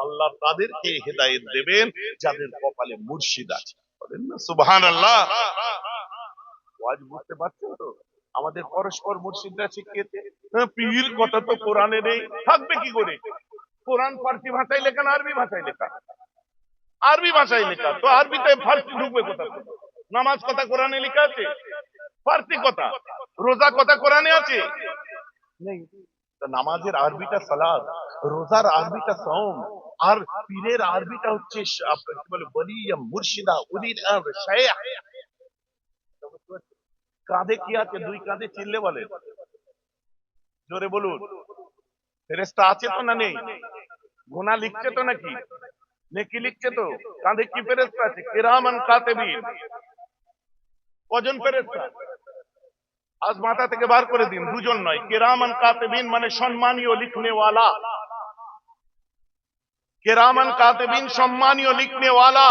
A: আল্লাহ তাদেরকে হেদায়েত দেবেন যাদের কপালে মুর্শিদ আছে। বলেন না সুবহানাল্লাহ। আজ বুঝতে পারছেন তো? আমাদের পরস্পর মুর্শিদরা শিখিয়েছে। পীর কথা তো কোরআনে নেই, থাকবে কি করে? কোরআন ফার্সি ভাষায় লেখা না আরবি ভাষায় লেখা? আরবি ভাষায় লেখা, তো আরবিতে ফার্সি ঢুকবে কোথা থেকে? নামাজ কথা কোরআনে লেখা আছে, ফার্সি কথা। রোজা কথা কোরআনে আছে নেই। তো নামাজের আরবিটা সালাত, রোজার আরবিটা সাওম, আর পীরের আরবিটা হচ্ছে কি বলে ওলিয়া মুর্শিদা, উলির আমর শাইখ। কাঁধে কি আছে? দুই কাঁধে চিল্লে বলেন, জোরে বলুন। ফেরেশতা আছে তো না নেই? গুনাহ লিখছে তো নাকি? নেকি লিখছে তো? কাঁধে কি ফেরেশতা আছে? কিরামান কাতিবিন। কজন ফেরেশতা? আজ মাথা থেকে বার করে দিন, দুজন নয়। কিরামান কাতিবিন মানে সম্মানীয় লিখনেওয়ালা। কিরামান কাতিবিন সম্মানীয় লিখনেওয়ালা।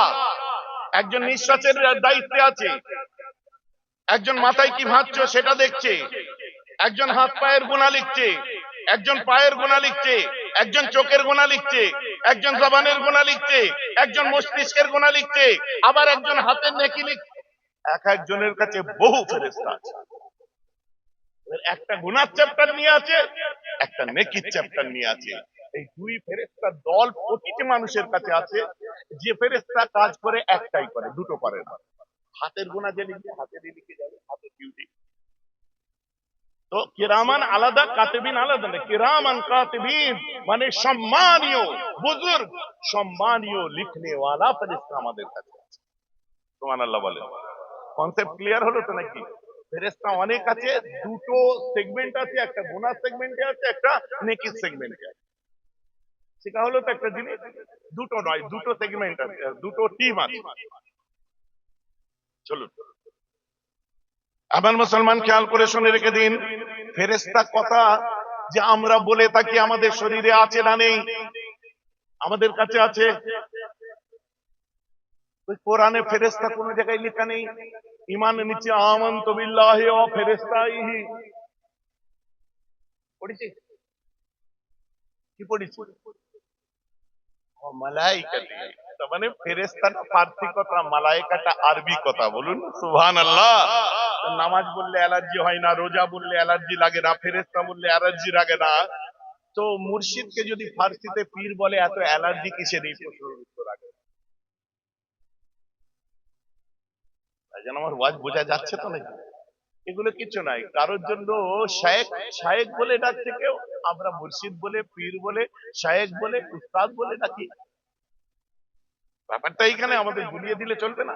A: একজন নিঃশ্বাসের দায়িত্বে আছে, একজন মাথায় কি ভাঁজছো সেটা দেখছে, একজন হাত পায়ের গুনাহ লিখছে, একজন পায়ের গুনাহ লিখছে, একজন চোখের গুনাহ লিখছে, একজন জবানের গুনাহ লিখছে, একজন মস্তিষ্কের গুনাহ লিখছে, আবার একজন হাতের নেকি লিখছে। এক একজনের কাছে বহু ফেরেশতা আছে। একটা গুনার চ্যাপ্টার নিয়ে আছে, একটা নেকির চ্যাপ্টার নিয়ে আছে। এই দুই ফেরেশতার দল প্রতিটি মানুষের কাছে আছে। যে ফেরেশতা কাজ করে একটাই করে, দুটো করে না। হাতের গুনাহ যে লিখে হাতেরই লিখে যাবে, হাতের ডিউটি। তো কিরামান আলাদা, কাতিবিন আলাদা না। কিরামান কাতিবিন মানে সম্মানীয় বুজুর্গ, সম্মানীয় লিখনেওয়ালা ফেরেশতা আমাদের কাছে আছে। সুবহানাল্লাহ বলেন। কনসেপ্ট ক্লিয়ার হলো তো নাকি? ফেরেশতা অনেক আছে, দুটো সেগমেন্ট আছে, একটা গুনাহ সেগমেন্টে আছে, একটা নেকির সেগমেন্টে আছে। সেটা হলো তো একটা জিনিস, দুটো নয়, দুটো সেগমেন্ট আছে, দুটো টিম আছে। চলুন, আমার মুসলমান খেয়াল করে শুনে রেখে দিন, ফেরেশতা কথা যে আমরা বলে থাকি আমাদের শরীরে আছে না নেই? আমাদের কাছে আছে। ওই কোরআনে ফেরেশতা কোন জায়গায় লেখা নেই। ইমানের নিচে আমানতু বিল্লাহি ওয়া ফেরেশতাইহি পড়েছি, কি পড়েছি? ও মালাইকাতি। তার মানে ফেরেশতাটা ফার্সি কথা, মালাইকাটা আরবি কথা। বলুন সুবহানাল্লাহ। নামাজ বললে অ্যালার্জি হয় না, রোজা বললে অ্যালার্জি লাগে না, ফেরেশতা বললে অ্যালার্জি লাগে না। তো মুর্শিদকে যদি ফার্সিতে পীর বলে, এত অ্যালার্জি কিসের? এই প্রশ্নের উত্তর আগে। তাই যেন আমার ওয়াজ বোঝা যাচ্ছে তো নাকি? এগুলো কিছু নাই কারোর জন্য। শায়েখ শায়েখ বলে ডাকছে কেউ, আমরা মুর্শিদ বলে, পীর বলে, শায়েখ বলে, উস্তাদ বলে ডাকি। ব্যাপারটা এখানে আমাদের গুলিয়ে দিলে চলবে না।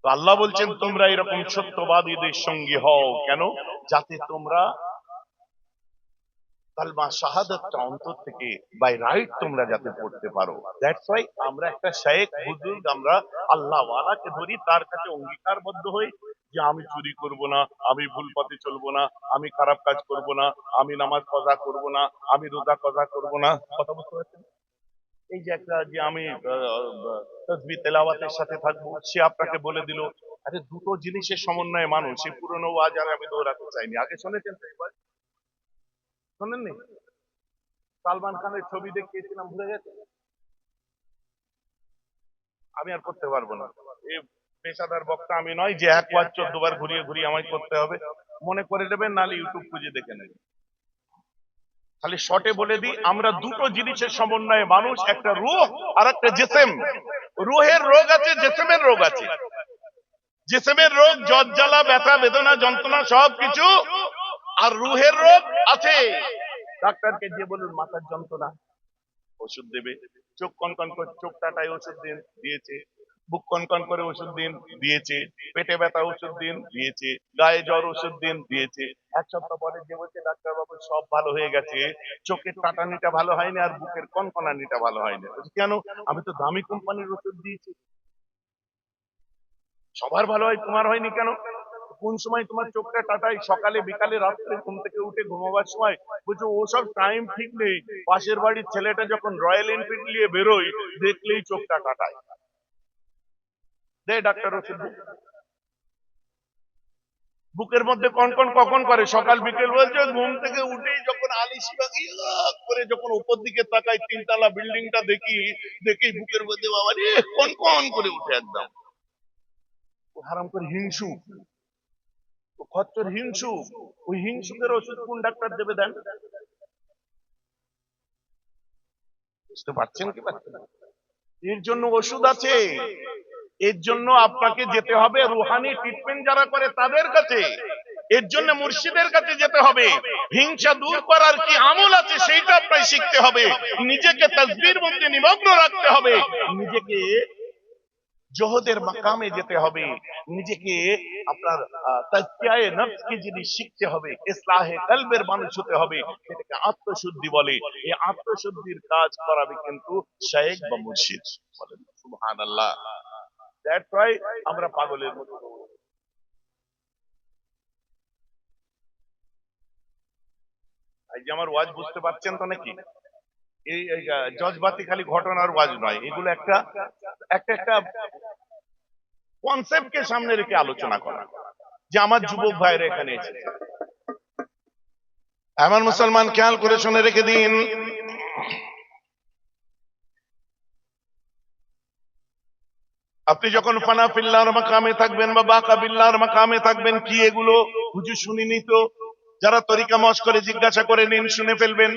A: তো আল্লাহ বলছেন তোমরা এরকম সত্যবাদীদের সঙ্গে হও। কেন? যাতে তোমরা কালমা শাহাদাতটা অন্তর থেকে বাই রাইট তোমরা যাতে পড়তে পারো। দ্যাটস ওয়াই আমরা একটা শায়েখ বুজুর্গ, আমরা আল্লাহ ওয়ালাকে ধরি, তার কাছে অঙ্গীকারবদ্ধ হই যে আমি চুরি করব না, আমি ভুল পথে চলবো না, আমি খারাপ কাজ করব না, আমি নামাজ কাজা করব না, আমি রোজা কাজা করব না। কথা বুঝতে পারছেন? এই যে একটা যে আমি তাসবিহ তেলাওয়াতের সাথে থাকবো, সে আপনাকে বলে দিল। আরে দুটো জিনিসের সমন্বয়ে মানুষ। এই পুরনো ওয়াজ আর আমি দৌড়াতে চাইনি। আগে শুনেছেন তো? এবার শোনেননি? সালমান খানের ছবি দেখিয়েছিলাম, ভুলে গেছে? আমি আর করতে পারবো না। এই পেশাদার বক্তা আমি নয় যে এক ওয়াজ 14 বার ঘুরিয়ে ঘুরিয়ে আমায় করতে হবে। মনে করে নেবেন, নাহলে ইউটিউব খুঁজে দেখে নেবেন। খালি শর্টে বলে দিই, আমরা দুটো জিনিসের সমন্বয়ে মানুষ, একটা রূহ আর একটা জিসম। রুহের রোগ আছে, জিসমের রোগ আছে। জিসমের রোগ জ্বর জ্বালা ব্যথা বেদনা যন্ত্রণা সবকিছু, আর রুহের রোগ আছে। ডাক্তারকে দিয়ে বলুন মাথার যন্ত্রণা, ওষুধ দেবে। চোখ কনকন করে, চোখটাটাই ওষুধ দিন, দিয়েছে। বুক কনকন করে ওষুধ দিন, দিয়েছে। পেটে ব্যথা ওষুধ দিন, দিয়েছে। গায়ে জ্বর ওষুধ দিন, দিয়েছে। এক সপ্তাহ পরে যে বলছে ডাক্তার বাবু সব ভালো হয়ে গেছে, চোখের টাটানিটা ভালো হয়নি আর বুকের কনকনানিটা ভালো হয়নি। বলছে কেন? আমি তো দামি কোম্পানির ওষুধ দিয়েছি। সবার ভালো হয়, তোমার হয়নি কেন? কোন সময় তোমার চোখটা টাটাই? সকালে বিকালে রাত্রে ঘুম থেকে উঠে ঘুমাবার সময়। বলছো ওসব টাইম ঠিক নেই, পাশের বাড়ির ছেলেটা যখন রয়্যাল এনফিল্ড নিয়ে বেরোয় দেখলেই চোখটা কাটায়। দে ডাক্তার ওষুধ দে। বুকের মধ্যে কনকন কখন করে? সকাল বিকেল। বলছে ঘুম থেকে উঠেই যখন আলিশবাগি করে যখন উপর দিকে তাকাই, তিনতলা বিল্ডিংটা দেখি, দেখি বুকের মধ্যে বাবা রে কনকন করে উঠে একদম। হারাম করে হিংসু, খচ্চর হিংসু। ওই হিংসুকের ওষুধ কোন ডাক্তার দেবে দেন? বুঝতে পারছেন কি পারছেন না? এর জন্য ওষুধ আছে। এর জন্য আপনাকে যেতে হবে রুহানি ট্রিটমেন্ট যারা করে তাদের কাছে। এর জন্য মুর্শিদের কাছে যেতে হবে। হিংসা দূর করার কি আমল আছে সেইটা আপনাকে শিখতে হবে। নিজেকে তাসবিহর মধ্যে নিমগ্ন রাখতে হবে। নিজেকে জোহদের মাকামে যেতে হবে। নিজেকে আপনার তাজকিয়ায়ে নফস কি জিনিস শিখতে হবে। ইসলাহে কলবের মানুষ হতে হবে। এটাকে আত্মশুদ্ধি বলে। এই আত্মশুদ্ধির কাজ করাবে কিন্তু শায়েখ বা মুর্শিদ। বলেন সুবহানাল্লাহ। দ্যাটস ওয়াই আমরা পাগলের মতো। এই যে আমার ওয়াজ বুঝতে পারছেন তো নাকি? এই জজবাতি খালি ঘটনার ওয়াজ নয়, এগুলো একটা একটা একটা কনসেপ্টকে সামনে রেখে আলোচনা করা। যে আমার যুবক ভাইরা এখানে এসেছে, আমার মুসলমান খেয়াল করে শুনে রেখে দিন, আপনি যখন ফানা ফিল্লাহর মাকামে থাকবেন বা বাকা বিল্লাহর মাকামে থাকবেন, কি এগুলো হুজুর শুনিনি তো? যারা তরিকা মশ করে জিজ্ঞাসা করে নিন, শুনে ফেলবেন,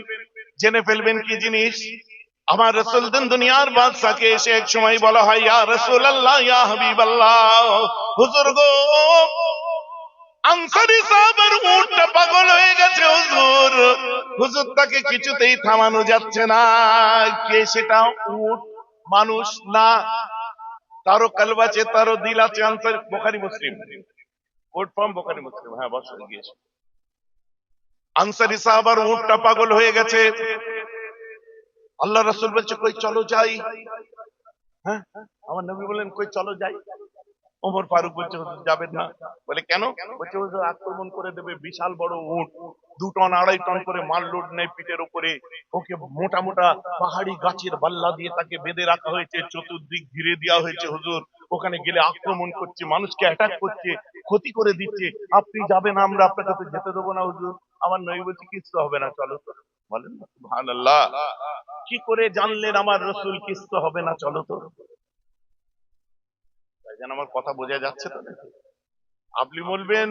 A: জেনে ফেলবেন কি জিনিস। আমার রাসূল দিন দুনিয়ার বাদশাকে এসে এক সময় বলা হয় ইয়া রাসূলুল্লাহ ইয়া হাবিবাল্লাহ, হুজুর গো আনসারী সাহাবার উটটা পাগল হয়ে গেছে হুজুর। হুজুর তাকে কিছুতেই থামানো যাচ্ছে না। কে সেটা? উট? মানুষ না, তারও কলব আছে, তারও দিল আছে। Answer Bukhari Muslim, quote from Bukhari Muslim. হ্যাঁ, বস হয়ে গিয়েছে। আনসারী সাহাবার উটটা পাগল হয়ে গেছে। আল্লাহ রাসূল বলছে কই চলো যাই। হ্যাঁ, আমার নবী বলেন কই চলো যাই। ওমর ফারুক বলছে হুজুর যাবেন না। বলে কেন? বলছে হুজুর আক্রমণ করে দেবে, বিশাল বড় উট, 2 টন 2.5 টন করে মাল লোড নেই পিঠের উপরে। ওকে মোটা মোটা পাহাড়ি গাছের বাল্লা দিয়ে তাকে বেঁধে রাখা হয়েছে, চতুর্দিক ঘিরে দেওয়া হয়েছে হুজুর। ওখানে গেলে আক্রমণ করছে, মানুষকে অ্যাটাক করছে, ক্ষতি করে দিচ্ছে। আপনি যাবেন, আমরা আপনাকে তো যেতে দেবো না হুজুর। আমার নবী বলছে কিচ্ছু হবে না, চলো তো। বলেন না সুবহানাল্লাহ। কি করে জানলেন আমার রাসূল কিচ্ছু হবে না, চলো তো? যেন আমার কথা বোঝা যাচ্ছে তো নাকি? আপনি বলবেন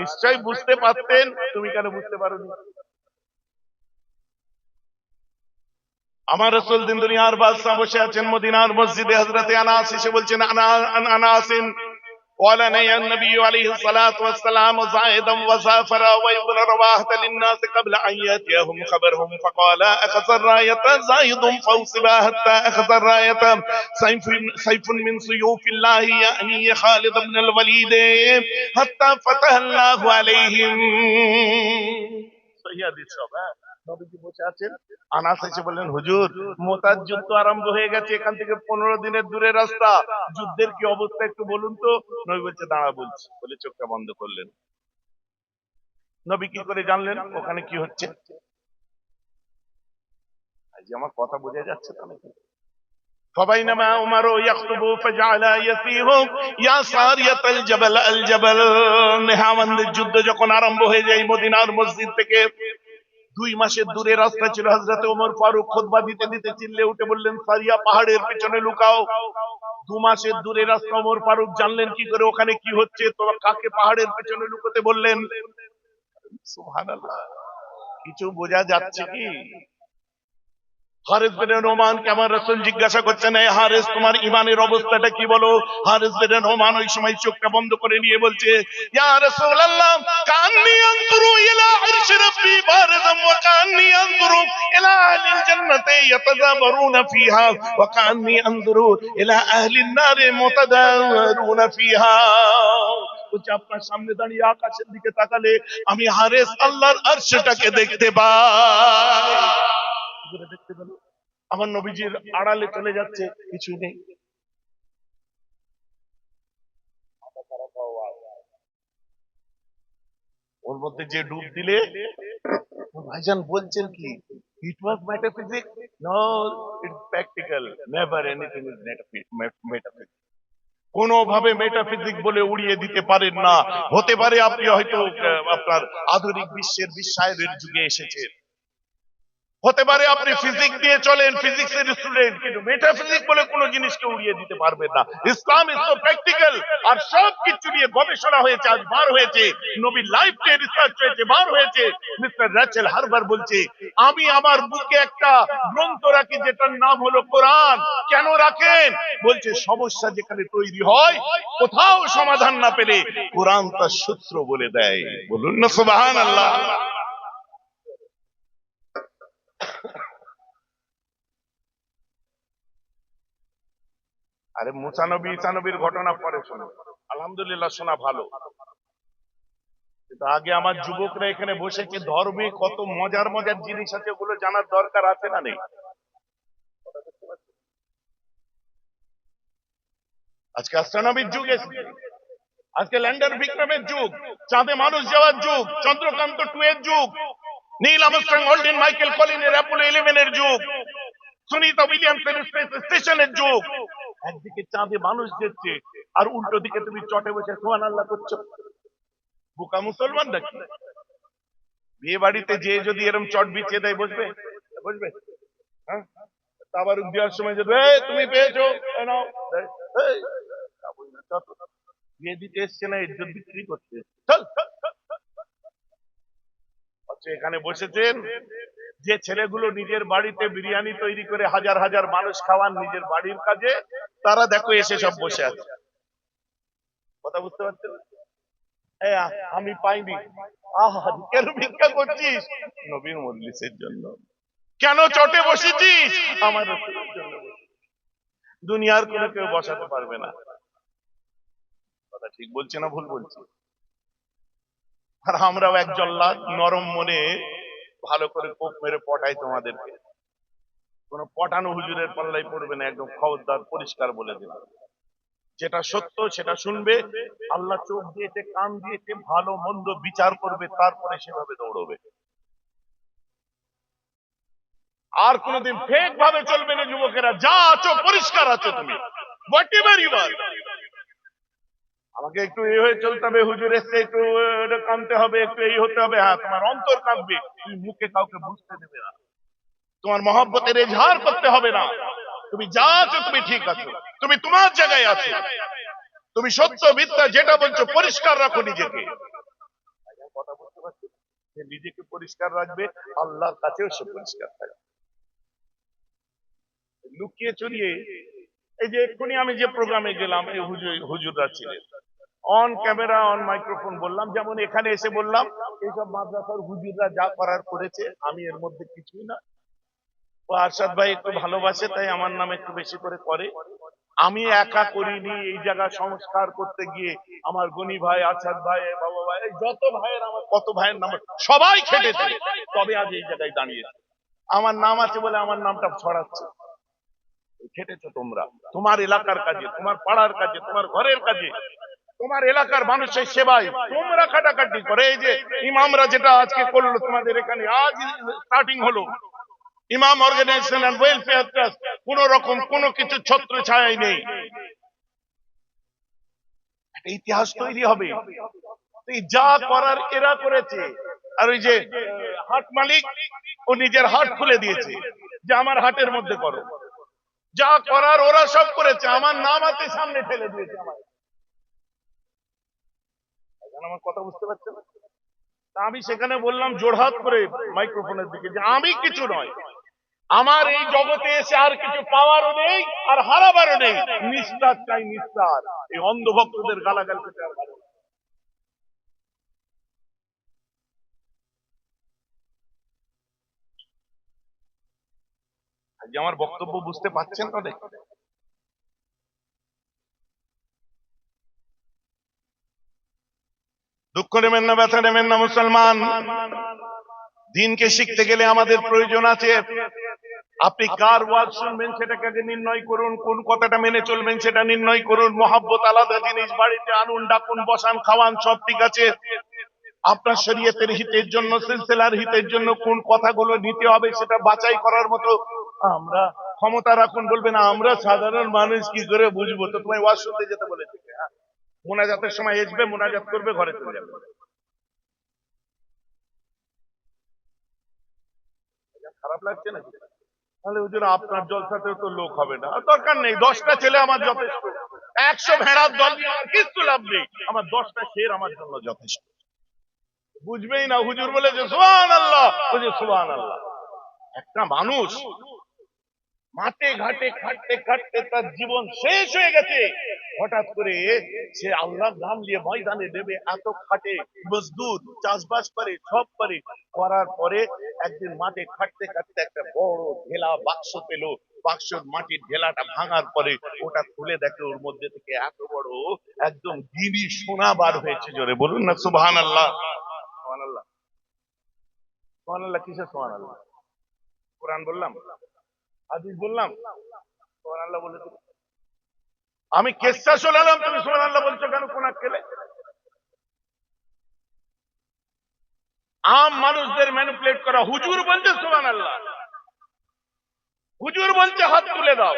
A: নিশ্চয় বুঝতে পারতেন, তুমি কেন বুঝতে পারোনি? আমার রাসূল দিন দুনিয়ার বাদশা বসে আছেন মদিনার মসজিদে। হযরতে আনাস এসে বলছেন, আনাসিন قال نهى النبي عليه الصلاة والسلام زائدا وسافرا وابن رواحة للناس قبل أن يأتيهم خبرهم فقال أخذ الراية زائد فوصبا حتى أخذ الراية سيف من سيوف الله يعني خالد بن الوليد حتى فتح الله عليهم। সহিহ হাদিস সব। নবীজি বসে আছেন, আনাস এসে বললেন হুজুর মুতার যুদ্ধ আরম্ভ হয়ে গেছে, এখান থেকে 15 দিনের দূরের রাস্তা, যুদ্ধের কি অবস্থা একটু বলুন তো। নবী বলছে দাঁড়া বলছি, বলে চোখটা বন্ধ করলেন। নবী কি করে জানলেন ওখানে কি হচ্ছে? আজ আমার কথা বোঝা যাচ্ছে তো নাকি? فبينما عمر يخطب فجعل يسير يا سارية الجبل الجبل। নেহামন্দের যুদ্ধ যখন আরম্ভ হয়ে যায় মদিনার মসজিদ থেকে, 2 মাসের দূরে রাস্তা ছিল। হযরতে ওমর ফারুক খুতবা দিতে দিতে চিল্লে উঠে বললেন সারিয়া পাহাড়ের পেছনে লুকাও। 2 মাসের দূরে রাস্তা, ওমর ফারুক জানলেন কি করে ওখানে কি হচ্ছে? তো কাকে পাহাড়ের পেছনে লুকোতে বললেন? সুবহানাল্লাহ। কিছু বোঝা যাচ্ছে কি? হারিস বিন নোমান আমার রাসূল জিজ্ঞাসা করছেন, এই হারিস তোমার ঈমানের অবস্থাটা কি বলো? হারিস বিন নোমান ওই সময় চোখটা বন্ধ করে নিয়ে বলছে, ইয়া রাসূলুল্লাহ কান্নী আনজুরু ইলা আরশি রাব্বি বারিদাম ওয়া কান্নী আনজুরু ইলা আহলিল জান্নাতি ইয়াতাযাবারুনা ফিহা ওয়া কান্নী আনজুরু ইলা আহলিন নারি মুতাদাওয়ারুনা ফিহা। বলছে আপনার সামনে দাঁড়িয়ে আকাশের দিকে তাকালে আমি হারিস আল্লাহর আরশটাকে দেখতে পাই। দেখতে পেল আমার নবীজির আড়ালে চলে যাচ্ছে, কিছু নেই। ওর মধ্যে যে ডুব দিলে ভাইজান বলছেন কি, it was metaphysics, no it's practical, never anything is metaphysics. কোনোভাবে মেটাফিজিক্স বলে উড়িয়ে দিতে পারেন না। হতে পারে আপনি হয়তো আপনার আধুনিক বিশ্বের বিশ্বায়নের যুগে এসেছেন, হতে পারে আপনি ফিজিক্স দিয়ে চলেন, ফিজিক্সের স্টুডেন্ট, কিন্তু মেটাফিজিক্স বলে কোনো জিনিসকে উড়িয়ে দিতে পারবেন না। ইসলাম ইজ সো প্র্যাকটিক্যাল। আর সব কিছু নিয়ে গবেষণা হয়েছে, আজ বার হয়েছে, নবীর লাইফ নিয়ে রিসার্চ হয়েছে, বার হয়েছে। মিস্টার র্যাচেল হারবার বলছে, আমি আমার বুকে একটা গ্রন্থ রাখি যেটার নাম হলো কোরআন। কেন রাখেন? বলছে সমস্যা যেখানে তৈরি হয়, কোথাও সমাধান না পেলে কোরআন তার সূত্র বলে দেয়। বলুন না সুবহানাল্লাহ। আরে মুসা নবী ঈসা নবীর ঘটনা পরে শোনা, আলহামদুলিল্লাহ শোনা ভালো। কিন্তু আগে আমার যুবকরা এখানে বসেছে, ধর্মে কত মজার মজার জিনিস আছে, ওগুলো জানার দরকার আছে না নেই? আজকে অ্যাস্ট্রোনমির যুগ এসেছে, আজকে ল্যান্ডার বিক্রমের যুগ, চাঁদে মানুষ যাওয়ার যুগ, চন্দ্রকান্ত 2 এর যুগ, নীল আর্মস্ট্রং অলড্রিন মাইকেল কলিনের অ্যাপোলো 11 এর যুগ, সুনিতা উইলিয়ামসের স্পেস স্টেশনের যুগ। একদিকে চাঁদে মানুষ যাচ্ছে, আর উল্টো দিকে তুমি চটে বসে সুবহানাল্লাহ করছো। বোকা মুসলমান নাকি? বিয়ে বাড়িতে যে যদি এরকম চট বিছিয়ে দেয় বসবে? বসবে? হ্যাঁ, আবার দেওয়ার সময় যদি তুমি পেয়েছো নাও, এই, বিয়ে দিতে এসছে না ইজ্জত বিক্রি করতে। চল আচ্ছা, এখানে বসেছেন যে ছেলেগুলো নিজের বাড়িতে বিরিয়ানি তৈরি করে হাজার হাজার মানুষ খাওয়ান নিজের বাড়ির কাজে, তারা দেখো এসে সব বসে আছে। কথা বুঝতে পারছেন? আমি পাইনি। কেন ভিক্ষা করছিস? নবীর মজলিসের জন্য। কেন চটে বসেছিস? আমার রাসূলের জন্য। দুনিয়ার কোনো কেউ বসাতে পারবে না। কথা ঠিক বলছি না ভুল বলছি? আর আমরাও এক জল্লাদ নরম মনে ভালো করে কোপ মেরে পটাই তোমাদেরকে। কোন পটানো হুজুরের পাল্লাই পড়বে না, একদম খবরদার, পরিষ্কার বলে দিলাম। যেটা সত্য সেটা শুনবে, আল্লাহ চোখ দিয়েছে, কান দিয়েছে, ভালো মন্দ বিচার করবে, তারপরে সেভাবে দৌড়বে। আর কোনদিন ফেক ভাবে চলবে না যুবকেরা। যা আছো পরিষ্কার আছো তুমি, হোয়াটএভার ইউ আর। আমাকে একটু এই হয়ে চলতে হবে, হুজুর এসে একটু কাঁদতে হবে, একটু এই হতে হবে। হ্যাঁ, তোমার অন্তর কাঁদবে, তুমি মুখে কাউকে বুঝতে দেবে না। তোমার মহব্বতের এজহার করতে হবে না। তুমি যা আছো তুমি ঠিক আছো, তুমি তোমার জায়গায় আছো। তুমি সত্য মিথ্যা যেটা বলছো পরিষ্কার রাখো নিজেকে। কথা বলতে পারছি? নিজেকে পরিষ্কার রাখবে, আল্লাহর কাছেও সে পরিষ্কার থাকবে। লুকিয়ে চুরিয়ে, এই যে এক্ষুনি আমি যে প্রোগ্রামে গেলাম, এই হুজুররা ছিলেন, অন ক্যামেরা অন মাইক্রোফোন বললাম, যেমন এখানে এসে বললাম এইসব মাদ্রাসার হুজুররা যা করার করেছে, আমি এর মধ্যে কিছুই না। ও আরশাদ ভাই একটু ভালোবাসে তাই আমার নামে একটু বেশি করে করে। আমি একা করিনি। এই জায়গা সংস্কার করতে গিয়ে আমার গনি ভাই, আরশাদ ভাই, বাবা ভাই, এই যত ভাইয়ের, আমার কত ভাইয়ের নাম, সবাই খেটেছে, তবে আজ এই জায়গায় দাঁড়িয়েছে। আমার নাম আছে বলে আমার নামটা ছড়াচ্ছে। খেটেছো তোমরা, তোমার এলাকার কাজে, তোমার পাড়ার কাজে, তোমার ঘরের কাজে, তোমার এলাকার মানুষের সেবায় তোমরা খাটাখাটি করে। এই যে ইমামরা যেটা আজকে করলো তোমাদের এখানে, আজ স্টার্টিং হলো ইমাম অর্গানাইজেশন এন্ড ওয়েলফেয়ার ট্রাস্ট, কোন রকম কোনো কিছু ছত্র ছায়াই নেই। একটা ইতিহাস তৈরি হবে। এই যা করার এরা করেছে। আর ওই যে হাট মালিক, ও নিজের হাট খুলে দিয়েছে যে আমার হাটের মধ্যে করো। যা করার ওরা সব করেছে, আমার নাম হাতে সামনে ঠেলে দিয়েছে। আমার কথা বুঝতে পারছেন? আমি সেখানে বললাম জোড়হাত করে মাইক্রোফোনের দিকে যে আমি কিছু নয়, আমার এই জগতে এসে আর কিছু পাওয়ারও নেই আর হারাবারও নেই। নিস্তার চাই, নিস্তার। এই অন্ধভক্তদের গালাগাল খেতে আর ভালো। আজকে আমার বক্তব্য বুঝতে পারছেন তো? দেখ, দুঃখ নেবেন না, ব্যথা নেবেন না মুসলমান। দিনকে শিখতে গেলে আমাদের প্রয়োজন আছে। আপনি কার ওয়াজ শুনবেন সেটাকে আগে নির্ণয় করুন, কোন কথাটা মেনে চলবেন সেটা নির্ণয় করুন। মহব্বত আলাদা জিনিস, বাড়িতে আনুন, ডাকুন, বসান, খাওয়ান, সব ঠিক আছে। আপনার শরীয়তের হিতের জন্য, সিলসিলার হিতের জন্য কোন কথাগুলো নিতে হবে সেটা বাছাই করার মতো আমরা ক্ষমতা রাখুন। বলবে না আমরা সাধারণ মানুষ কি করে বুঝবো? তো তোমায় ওয়াজ শুনতে যেতে বলেছে। হ্যাঁ, মোনাজাতের সময় আসবে, মোনাজাত করবে, ঘরে চলে যাবে। খারাপ লাগছে না? তাহলে হুজুর আপনার জলসাতেও তো লোক হবে না, দরকার নেই। 10টা ছেলে আমার যথেষ্ট। 100 ভেড়ার দল নিয়ে আমার কিচ্ছু লাভ নেই। আমার 10টা শের আমার জন্য যথেষ্ট। বুঝবেই না। হুজুর বলেছে সুবহানাল্লাহ, বুঝে সুবহানাল্লাহ। একটা মানুষ মাঠে ঘাটে খাটতে খাটতে তার জীবন শেষ হয়ে গেছে, হঠাৎ করে সে আল্লাহর নাম নিয়ে ময়দানে নেবে, এত খাটে, মজদুর, চাষবাস করে, সব করে, করার পরে একদিন মাঠে খাটতে খাটতে একটা বড় ঢেলা বাক্স পেল। বাক্সর মাটির ঢেলাটা ভাঙার পরে ওটা খুলে দেখে ওর মধ্যে থেকে এত বড় একদম দিনী সোনা বার হয়েছে। জোরে বলুন না সুবহানাল্লাহ। সুবহানাল্লাহ, সুবহানাল্লাহ। কিসের সুবহানাল্লাহ? কোরআন বললাম, হাদিস বললাম, সুবহানাল্লাহ বলে দিলাম। আমি কেসা শোনালাম, তুমি সুবহানাল্লাহ বলছো কেন? কোন আক্কেলে? আম মানুষদের ম্যানিপুলেট করা। হুজুর বলছে সুবহানাল্লাহ, হুজুর বলছে হাত তুলে দাও,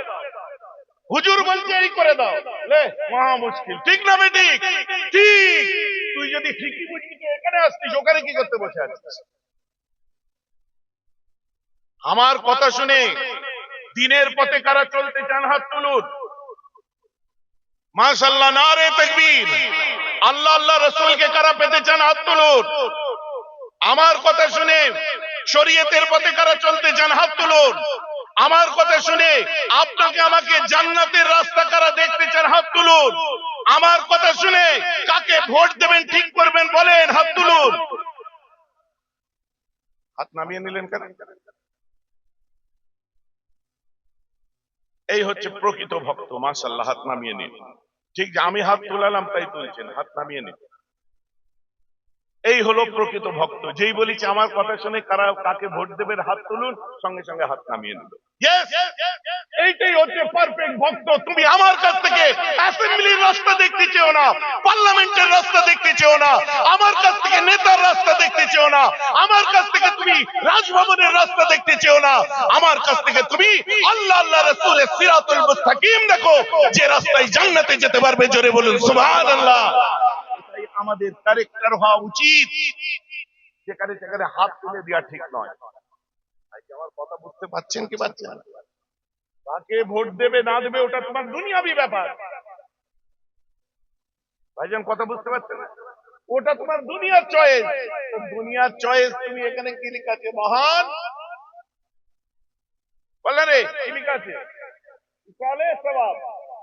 A: হুজুর বলছে এই করে দাও। লে মহা মুশকিল। ঠিক না বেঠিক? ঠিক। তুই যদি ঠিকই বুঝবি তো এখানে আসতিস, ওখানে কি করতে বসে আছিস? আমার কথা শুনে দিনের পথে কারা চলতে চান হাত তুলুন। মাশাআল্লাহ, নারে তাকবীর। আল্লাহ আল্লাহ রাসূলকে কারা পেতে চান হাত তুলুন। আমার কথা শুনে শরীয়তের পথে কারা চলতে চান হাত তুলুন। আমার কথা শুনে আপনাকে আমাকে জান্নাতের রাস্তা কারা দেখতে চান হাত তুলুন। আমার কথা শুনে কাকে ভোট দেবেন ঠিক করবেন বলেন, হাত তুলুন। হাত নামিয়ে নিলেন কেন? এই হচ্ছে প্রকৃত ভক্ত। মাশাআল্লাহ, হাত নামিয়ে নিন। ঠিক যে আমি হাত তুলালাম তাই তুলছেন, হাত নামিয়ে নিন। এই হলো প্রকৃত ভক্ত। যেই বলেছে আমার কথা শুনে কারা কাকে ভোট দেবেন হাত তুলুন, সঙ্গে সঙ্গে হাত নামিয়ে নিল। এইটাই হচ্ছে পারফেক্ট ভক্ত। তুমি আমার কাছ থেকে অ্যাসেম্বলির রাস্তা দেখতে চেও না, পার্লামেন্টের রাস্তা দেখতে চেও না, আমার কাছ থেকে নেতার রাস্তা দেখতে চেও না, আমার কাছ থেকে তুমি রাজভবনের রাস্তা দেখতে চেও না, আমার কাছ থেকে তুমি আল্লাহ আল্লাহ রাসূলের সিরাতুল মুস্তাকিম দেখো, যে রাস্তায় জান্নাতে যেতে পারবে। জোরে বলুন সুবহানাল্লাহ। এটাই আমাদের ক্যারেক্টার হওয়া উচিত। যেখানে যেখানে হাত তুলে দেওয়া ঠিক নয়। আমার কথা বুঝতে পারছেন কি পারছেন? কাকে ভোট দেবে না দেবে ওটা তোমার দুনিয়াবি ব্যাপার। ভাইজান কথা বুঝতে পারছেন? ওটা তোমার দুনিয়ার চয়েস। দুনিয়ার চয়েস তুমি এখানে কি লেখা আছে? মহান বললে রে কি লেখা আছে? ইসালে সওয়াব।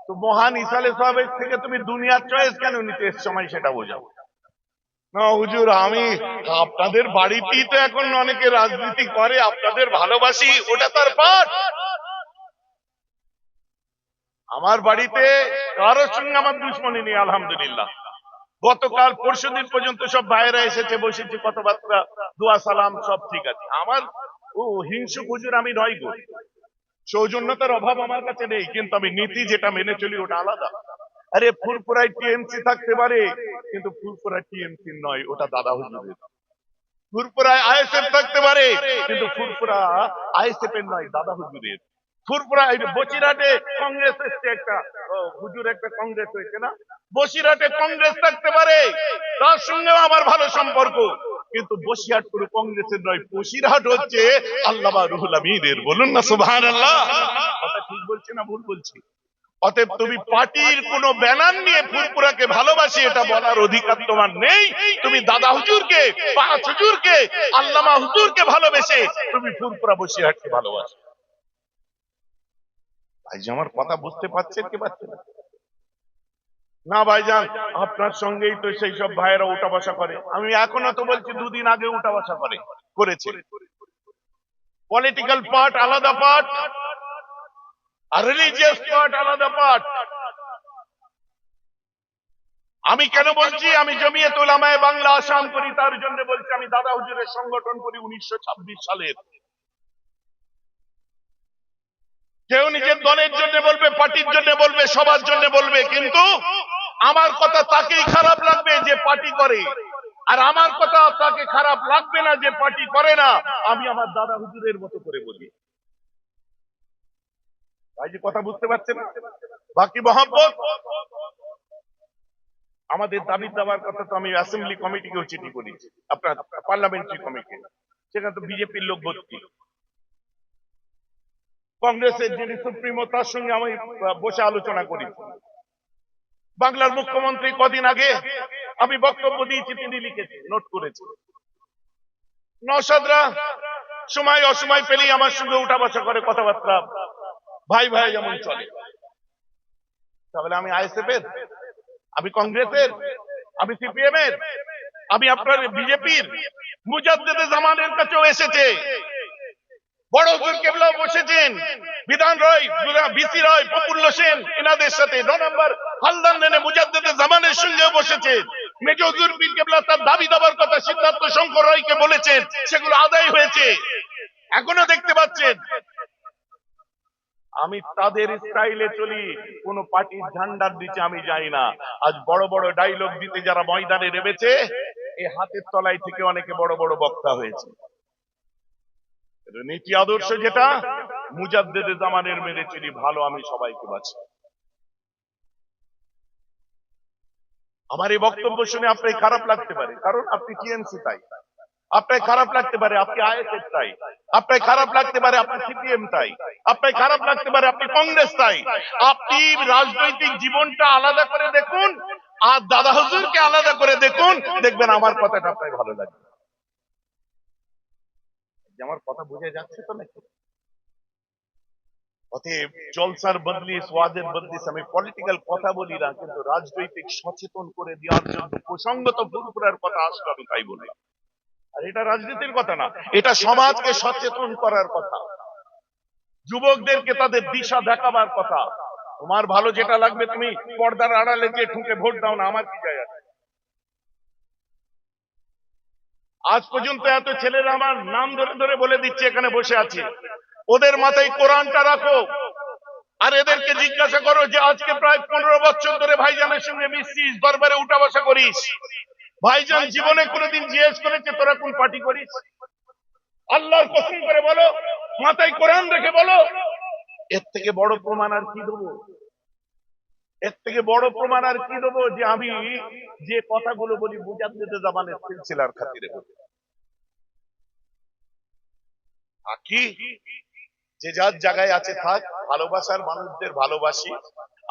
A: তো মহান ইসালে সওয়াবের থেকে তুমি দুনিয়ার চয়েস কেন নিতে এসছো? সময় সেটা বোঝাও না। হুজুর আমি আপনাদের বাড়িতেই তো এখন অনেকে রাজনীতি করে, আপনাদের ভালোবাসি, ওটা তার পাঠ। আমার বাড়িতে কারোর সঙ্গে আমার দুশ্মনী নেই আলহামদুলিল্লাহ। গতকাল পরশুদিন পর্যন্ত সব ভাইয়েরা এসেছে, বসেছে, কথাবার্তা, দোয়া সালাম সব ঠিক আছে। আমার হিংসুক হুজুর আমি নয় গো। সৌজন্যতার অভাব আমার কাছে নেই, কিন্তু আমি নীতি যেটা মেনে চলি ওটা আলাদা। আরে ফুরফুরায় টিএমসি থাকতে পারে, কিন্তু ফুরফুরা টিএমসি নয়, ওটা দাদা হুজুরের। ফুরফুরায় আইএসএফ থাকতে পারে, কিন্তু ফুরফুরা আইএসএফ এর নয়, দাদা হুজুরের। ফুরফুরা বসিরহাটে কংগ্রেস এসছে, একটা হুজুর একটা কংগ্রেস হয়েছে না, বসিরহাটে কংগ্রেস থাকতে পারে, তার সঙ্গেও আমার ভালো সম্পর্ক, কিন্তু বসিরহাট পুরো কংগ্রেসের নয়, বসিরহাট হচ্ছে আল্লামা রুহুল আমিনের। বলুন না সুবহানাল্লাহ। কথা ঠিক বলছি না ভুল বলছি? অতএব তুমি পার্টির কোন ব্যানার নিয়ে ফুরফুরাকে ভালোবাসি এটা বলার অধিকার তোমার নেই। তুমি দাদা হুজুরকে, পাঁচ হুজুরকে, আল্লামা হুজুরকে ভালোবেসে তুমি ফুরফুরা বসিরহাটকে ভালোবাসো। ভাইজান আমার কথা বুঝতে পারছেন কি পারছেন না? ভাইজান আপনার সঙ্গেই তো সেই সব ভাইয়েরা উঠা বসা করে। আমি এখনো তো বলছি দুদিন আগে উঠা বসা করেছে। পলিটিক্যাল পার্ট আলাদা পার্ট, আর রিলিজিয়াস পার্ট আলাদা পার্ট। আমি কেন বলছি? আমি জমিয়ত উলামায়ে বাংলা আসাম করি, তার জন্য বলছি। আমি দাদা হুজুরের সংগঠন করি 1926 সালের। কেউ নিজের দলের জন্য বলবে, পার্টির জন্য বলবে, সবার জন্য বলবে, কিন্তু আমার কথা তাকেই খারাপ লাগবে যে পার্টি করে, আর আমার কথা তাকে খারাপ লাগবে না যে পার্টি করে না। আমি আমার দাদা হুজুরের মতো করে বলি। ভাই যে কথা বুঝতে পারছেন না? বাকি মহব্বত আমাদের দাবি দাবার কথা তো আমি অ্যাসেম্বলি কমিটিকেও চিঠি করেছি, আপনার পার্লামেন্টারি কমিটি, সেখানে তো বিজেপির লোক ভর্তি। কংগ্রেসের যিনি সুপ্রিমো তার সঙ্গে আমি বসে আলোচনা করি। বাংলার মুখ্যমন্ত্রী কদিন আগে আমি বক্তব্য দিয়েছি, তিনি লিখেছে, নোট করেছে। নওশাদরা সময় অসময় পেলেই আমার সঙ্গে উঠা বসা করে, কথাবার্তা ভাই ভাই যেমন চলে। তাহলে আমি আইএসএফ এর, আমি কংগ্রেসের, আমি সিপিএম এর, আমি আপনার বিজেপির? মুজাদ্দেদে জামানের কাছেও এসেছে, বড় হুজুর কেবলাও বসেছেন, বিধান রায়, বিসি রায়, প্রফুল্ল সেন এনাদের সাথে। 9 নম্বর হালদার নেনে মুজাদ্দেদে জামানের সঙ্গেও বসেছেন। মেজ হুজুর পীর কেবলা তার দাবি দাবার কথা সিদ্ধার্থ শঙ্কর রায়কে বলেছেন, সেগুলো আদায় হয়েছে, এখনো দেখতে পাচ্ছেন। আমি তাদের স্টাইলে চলি, কোন পার্টির ঝান্ডার নিচে আমি যাই না। আজ বড় বড় ডায়লগ দিতে যারা ময়দানে নেমেছে, এই হাতের তলায় থেকে অনেকে বড় বড় বক্তা হয়েছে। নীতি আদর্শ যেটা মুজাদ্দেদে জামানের মেনে চলি, ভালো, আমি সবাইকে বাঁচি। আমার এই বক্তব্য শুনে আপনার খারাপ লাগতে পারে, কারণ আপনি টিএমসি তাই। আপনার খারাপ লাগতে পারে আপনি আইএসএফ তাই। আপনার খারাপ লাগতে পারে আপনি সিপিএম তাই। আপনার খারাপ লাগতে পারে আপনি কংগ্রেস তাই। আপনি রাজনৈতিক জীবনটা আলাদা করে দেখুন, আর দাদা হুজুরকে আলাদা করে দেখুন, দেখবেন আমার কথাটা আপনার ভালো লাগবে। আমার কথা বুঝে যাচ্ছে তো নাকি? অতএব জলসার বদলি সোয়াদের বদলি আমি পলিটিক্যাল কথা বলি না, কিন্তু রাজনৈতিক সচেতন করে দেওয়ার জন্য প্রসঙ্গত ফুরফুরার কথা আসলো, আমি তাই বললাম। আর এটা রাজনীতির কথা না, এটা সমাজকে সচেতন করার কথা, যুবকদেরকে তাদের দিশা দেখাবার কথা। তোমার ভালো যেটা লাগবে তুমি পর্দার আড়ালে গিয়ে ঠুকে ভোট দাও না, আমার কি যায় আসে? আজ পর্যন্ত এত ছেলেরা আমার নাম ধরে ধরে বলে দিচ্ছে, এখানে বসে আছে, ওদের মাথায় কোরআনটা রাখো, আর এদেরকে জিজ্ঞাসা করো যে আজকে প্রায় 15 বছর ধরে ভাইজানের সঙ্গে মিশছিস, দরবারে উঠা বসা করিস, ভাইজান জীবনে কোনোদিন জিজ্ঞেস করেছে তোরা কোন পার্টি করিস? আল্লাহর কসম করে বলো, মাথায় কোরআন রেখে বলো। এর থেকে বড় প্রমাণ আর কি দেবো? এর থেকে বড় প্রমাণ আর কি দেবো যে আমি যে কথাগুলো বলি মুজাদ্দিদে জামানের সিলসিলার খাতিরে বলি? কি যে যার জায়গায় আছে থাক, ভালোবাসার মানুষদের ভালোবাসি।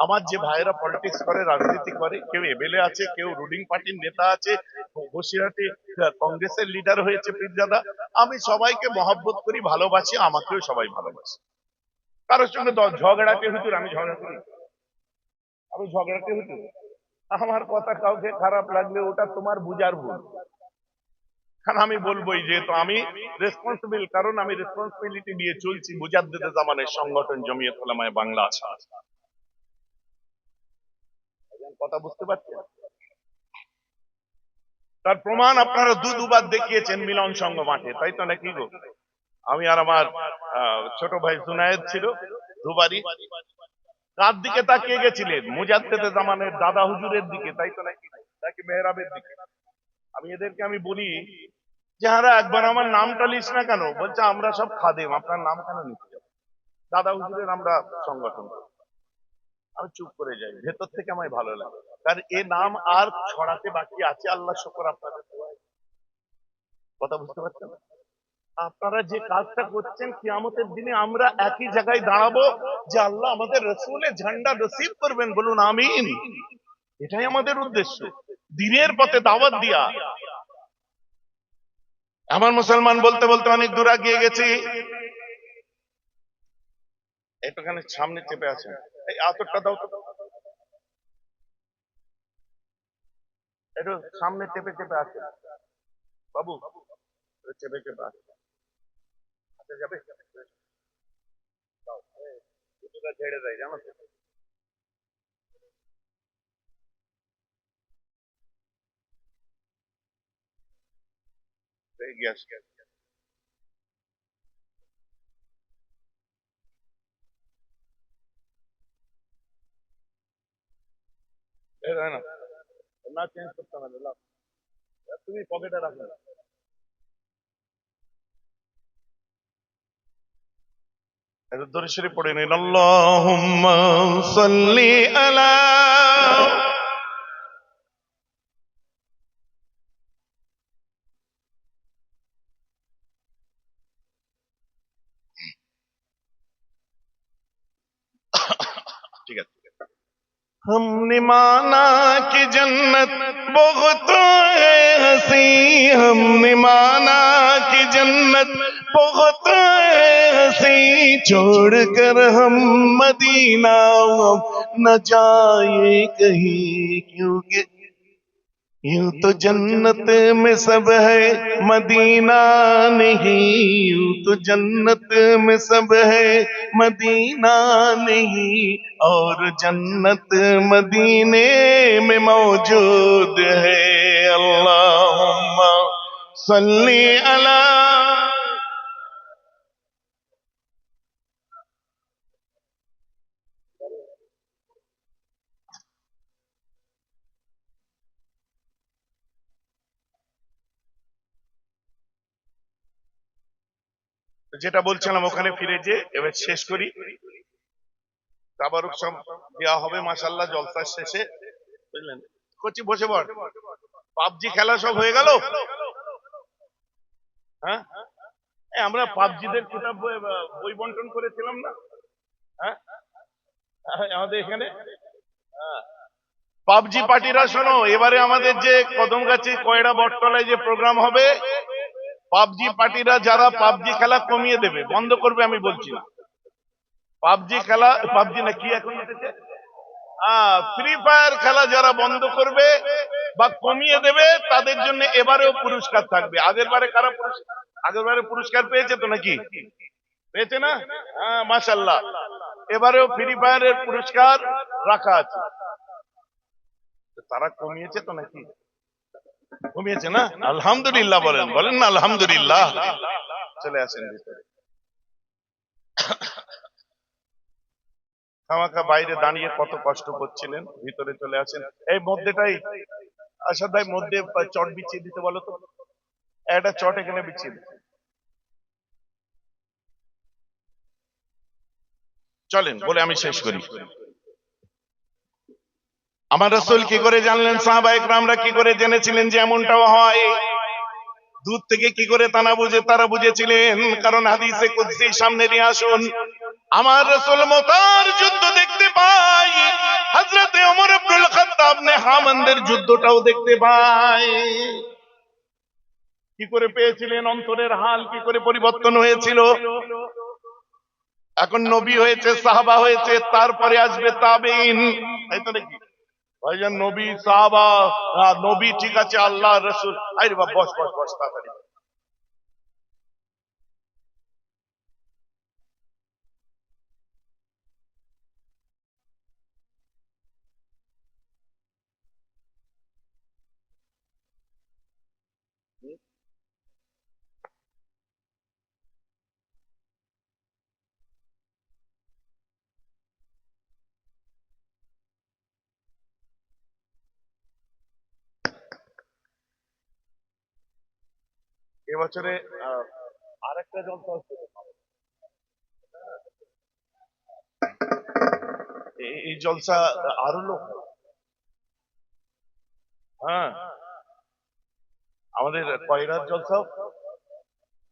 A: আমার যে ভাইয়েরা পলিটিক্স করে, রাজনীতি করে, কেউ এমএলএ আছে, কেউ রুলিং পার্টির নেতা আছে, বসিরহাটে কংগ্রেসের লিডার হয়েছে পীরজাদা, আমি সবাইকে মহব্বত করি, ভালোবাসি, আমাকেও সবাই ভালোবাসে। কারোর সঙ্গে ঝগড়াটে হুজুর আমি ঝগড়া করি? আমি ঝগড়াটে হুজুর? আমার কথা কাউকে খারাপ লাগলে ওটা তোমার বুঝার ভুল, কারণ আমি বলবোই যেহেতু আমি রেসপন্সিবল, কারণ আমি রেসপন্সিবিলিটি নিয়ে চলছি মুজাদ্দিদে জামানের সংগঠন জমিয়ত উলামায়ে বাংলা আছে। কথা বুঝতে পারছেন? তার প্রমাণ আপনারা দুবার দেখিয়েছেন মিলন সংঘ মাঠে, তাই তো নাকি গো? আমি আর আমার ছোট ভাই জুনায়েদ ছিল, দুবারই। কার দিকে তাকিয়ে গেছিলেন? মুজাদ্দিদে জামানের দাদা হুজুরের দিকে, তাই তো নাকি? নাকি মেহরাবের দিকে? আমি এদেরকে আমি বলি যে হারা একবার আমার নামটা লিস না কেন? বলছে আমরা সব খাদেম, আপনার নাম কেন নিতে যাবো? দাদা হুজুরের আমরা সংগঠন করি। আমি চুপ করে যাই, ভেতর থেকে আমায় ভালো লাগে, কারণ এ নাম আর ছড়াতে বাকি আছে। আল্লাহ শুকর আপনাদের দোয়ায়। কথা বুঝতে পারছেন? আপনারা যে কাজটা করছেন, কিয়ামতের দিনে আমরা একই জায়গায় দাঁড়াবো যে আল্লাহ আমাদের রসুলের ঝান্ডা নসিব করবেন, বলুন আমিন। এটাই আমাদের উদ্দেশ্য, দিনের পথে দাওয়াত দিয়া। আমার মুসলমান বলতে বলতে অনেক দূর এগিয়ে গেছি, একটুখানি সামনে চেপে আছে, এই আতরটা দাও তো, একটু সামনে চেপে চেপে আছে বাবু, চেপে চেপে আছে, আচ্ছা যাবে, দাও, জুতোটা ঝেড়ে দেয় জানো তো। গ্যাস গ্যাস না, না চেঞ্জ করতে হবে না, তুমি পকেটে রাখো। দরুদ শরীফ পড়ে নিন, আল্লাহুম্মা সাল্লি আলা। ঠিক আছে। हमने माना कि जन्नत बहुत है हंसी, हमने माना कि जन्नत बहुत है हंसी, छोड़कर हम मदीना न जाए कहीं, क्योंकि यूं तो जन्नत में सब है मदीना नहीं, यूं तो जन्नत में सब है मदीना नहीं, और जन्नत मदीने में मौजूद है। अल्लाहुम्मा सल्ली अला। যেটা বলছিলাম ওখানে ফিরে যে এবার শেষ করি, তাবারুক সব দেওয়া হবে মাশাআল্লাহ জলসার শেষে, বুঝলেন? কচি বসে পড়, পাবজি খেলা সব হয়ে গেল। হ্যাঁ, আমরা পাবজিদের কিতাব বই বন্টন করেছিলাম না? হ্যাঁ, আমাদের এখানে পাবজি পার্টিরা শোনো, এবারে আমাদের যে কদমগাছি কয়রা বটতলায় যে প্রোগ্রাম হবে, পাবজি পার্টিরা যারা পাবজি খেলা কমিয়ে দেবে, বন্ধ করবে, আমি বলছি না, পাবজি খেলা, পাবজি না কি এখন উঠেছে, ফ্রি ফায়ার খেলা যারা বন্ধ করবে বা কমিয়ে দেবে তাদের জন্য এবারেও পুরস্কার থাকবে। আগের বারে কারা পুরস্কার, আগের বারে পুরস্কার পেয়েছে তো নাকি, পেয়েছে না? হ্যাঁ মাশাআল্লাহ, এবারেও ফ্রি ফায়ারের পুরস্কার রাখা আছে। তারা কমিয়েছে তো নাকি, কমিয়েছে না? আলহামদুলিল্লাহ বলেন, বলেন না আলহামদুলিল্লাহ। চলে আসেন ভিতরে। খামাখা বাইরে দাঁড়িয়ে কত কষ্ট করছিলেন, ভিতরে চলে আসেন। এই মধ্যেটাই আসাদ ভাই, মধ্যে চট বিছিয়ে দিতে বলো তো, একটা চট এখানে বিছিয়ে দিতে। চলেন বলে আমি শেষ করি। আমার রাসূল কি করে জানলেন, সাহাবায়ে কেরামরা কি করে জেনেছিলেন যে এমনটাও হয়? দূর থেকে কি করে তা না বুঝে তারা বুঝেছিলেন? কারণ হাদিসে কুদসি সামনে নিয়ে আসুন। আমার রাসূল মুতার যুদ্ধ দেখতে পাই, হযরতে ওমর ইবনুল খাত্তাব নে হামানদের যুদ্ধটাও দেখতে পাই। কি করে পেয়েছিলেন? অন্তরের হাল কি করে পরিবর্তন হয়েছিল? এখন নবী হয়েছে, সাহাবা হয়েছে, তারপরে আসবে তাবেঈন, তাই তো নাকি ভাইজান? নবী, সাহাবা, নবী ঠিক আছে, আল্লাহ রাসূল, আরে বাবা বস বস বস তাড়াতাড়ি। এবছরে আরেকটা জলসা হচ্ছে, এই জলসা আরো লোক, হ্যাঁ আমাদের কয়রার জলসা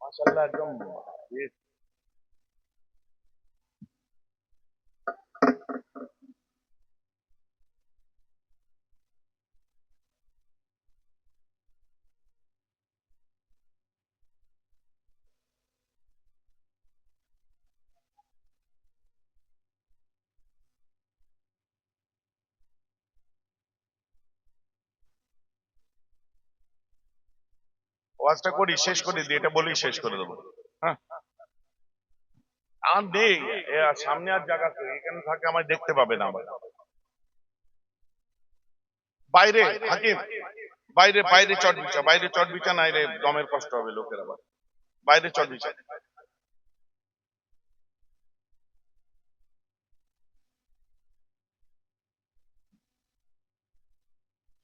A: মাশাআল্লাহ একদম ওয়াজটা করি, শেষ করে দিই, এটা বলেই শেষ করে দেবো। হ্যাঁ আর নেই, সামনে আর জায়গা নেই, এখানে থাকে আমায় দেখতে পাবে না আমার। বাইরে হাকিম, বাইরে বাইরে চট বিছা, বাইরে চট বিছা, নাই রে দমের কষ্ট হবে লোকের আবার, বাইরে চট বিছা।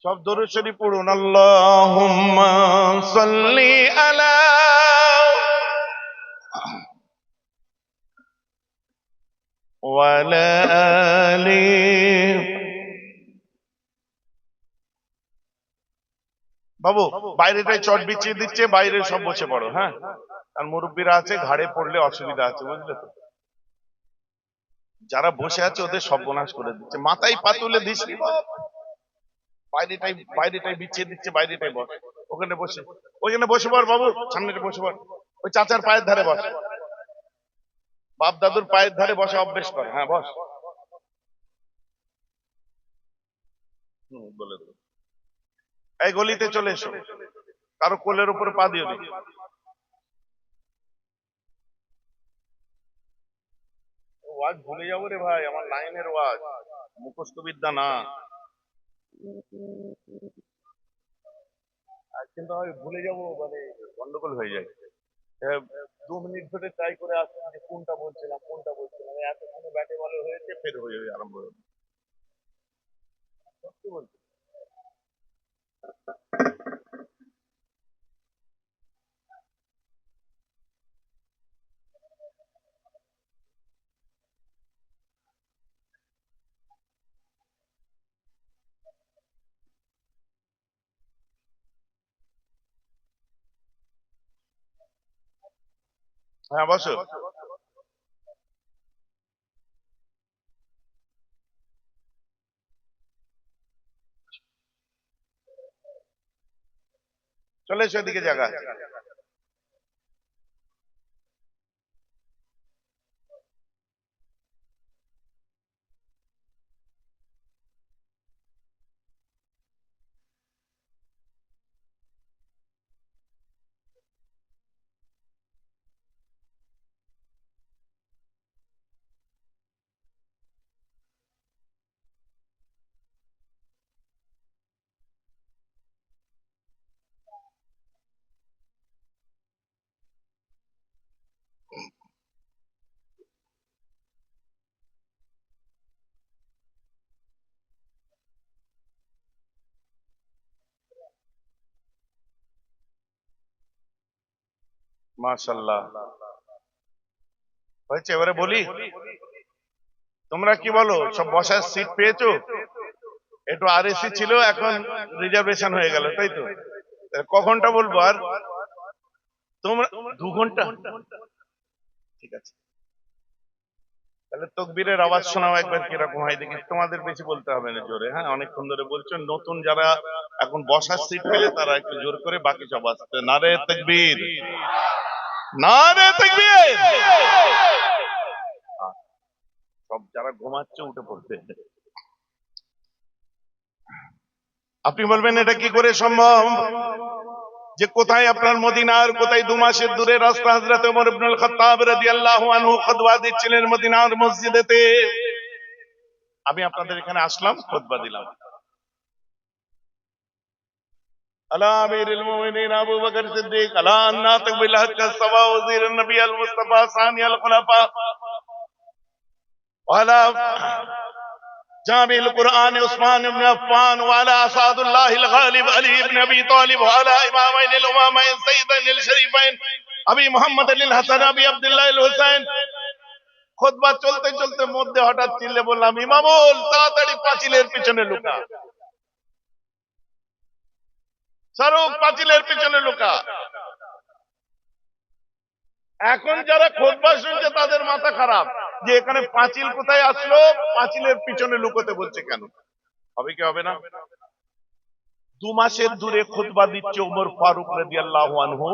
A: সব দরুদ শরীফ পড়ুন। আল্লাহুম্মা সাল্লি আলা ওয়া আলা আলি। বাবু বাইরেটাই চট বিছিয়ে দিচ্ছে, বাইরে সব বসে পড়ো, হ্যাঁ। আর মুরব্বীরা আছে, ঘাড়ে পড়লে অসুবিধা আছে, বুঝলে তো? যারা বসে আছে ওদের সর্বনাশ করে দিচ্ছে, মাথায় পা তুলে দিস নি বাপ। বাইরেটাই বাইরেটাই বিছিয়ে দিচ্ছে, বাইরেটাই বস, ওখানে বসে, ওইখানে বসে পড় বাবু, সামনে বসে পড়, ওই চাচার পায়ের ধারে বস, বাপ দাদুর পায়ের ধারে বসে অভ্যেস কর, হ্যাঁ বস। বলে দেবো। এই গলিতে চলে এসো, কারো কোলের উপরে পা দিও নি। ওয়াজ ভুলে যাবো রে ভাই, আমার লাইনের ওয়াজ, মুখস্থ বিদ্যা না। আর কিন্তু আমি ভুলে যাবো, মানে গন্ডগোল হয়ে যায়। 2 মিনিট ধরে ট্রাই করে আসছি যে কোনটা বলছিলাম, কোনটা বলছিলাম, এতক্ষণে ব্যাটে বলে হয়েছে, ফের হয়ে আরম্ভ হয়ে যাবে। সত্যি বলছি। হ্যাঁ বসো, চলে এসো এদিকে জায়গা আছে। মাশাআল্লাহ, হয়েছে। এবারে বলি, তোমরা কি বলো, সব বসার সিট পেয়েছো? একটু আরএসি ছিল, এখন রিজার্ভেশন হয়ে গেল, তাই তো? ক ঘন্টা বলবো আর? তোমরা 2 ঘন্টা? ঠিক আছে, তাহলে তকবীরের আওয়াজ শোনাও একবার কিরকম হয় দেখি। তোমাদের বেশি বলতে হবে না, জোরে। হ্যাঁ, অনেকক্ষণ ধরে বলছো। নতুন যারা এখন বসার সিট পেলে তারা একটু জোর করে, বাকি সব আসতে। নারে তাকবীর, নারে তাকবীর। সব যারা ঘুমাচ্ছে উঠে পড়তে। আপনি বলবেন এটা কি করে সম্ভব যে কোথায় আপনার মদিনার, কোথায় 2 মাসের দূরে রাস্তা। হযরত ওমর ইবনুল খাত্তাব রাদিয়াল্লাহু আনহু খুতবা দিচ্ছিলেন মদিনার মসজিদেতে। আমি আপনাদের এখানে আসলাম, খুতবা দিলাম। আলা আমিরুল মুমিনিন আবু বকর সিদ্দিক, আলা নাতিক বিল হক সাওয়া ওয়াজির নবী আল মুস্তাফা সানি আল খুলাফা, ওয়ালা জামিল কুরআন উসমান ইবনে আফফান, ওয়ালা আসাদুল্লাহ আল গালিব আলী ইবনে আবি তালিব, ওয়ালা ইমামাইন আল উমামাইন সাইয়্যিদান আল শরীফাইন আবি মুহাম্মদ আল হাসান আবি আব্দুল্লাহ আল হুসাইন। খুতবা চলতে চলতে মধ্যে হঠাৎ চিল্লে বললাম, ইমামুল, তাড়াতাড়ি পাঁচিলের পিছনে লুকা, শাহরুখ পাঁচিলের পিছনে লুকা। এখন যারা খুতবা শুনছে তাদের মাথা খারাপ, যে এখানে পাঁচিল কোথায় আসলো, পাঁচিলের পিছনে লুকোতে বলছে কেন? হবে কি হবে না? 2 মাসের দূরে খুতবা দিচ্ছে ওমর ফারুক রাদিয়াল্লাহু আনহু,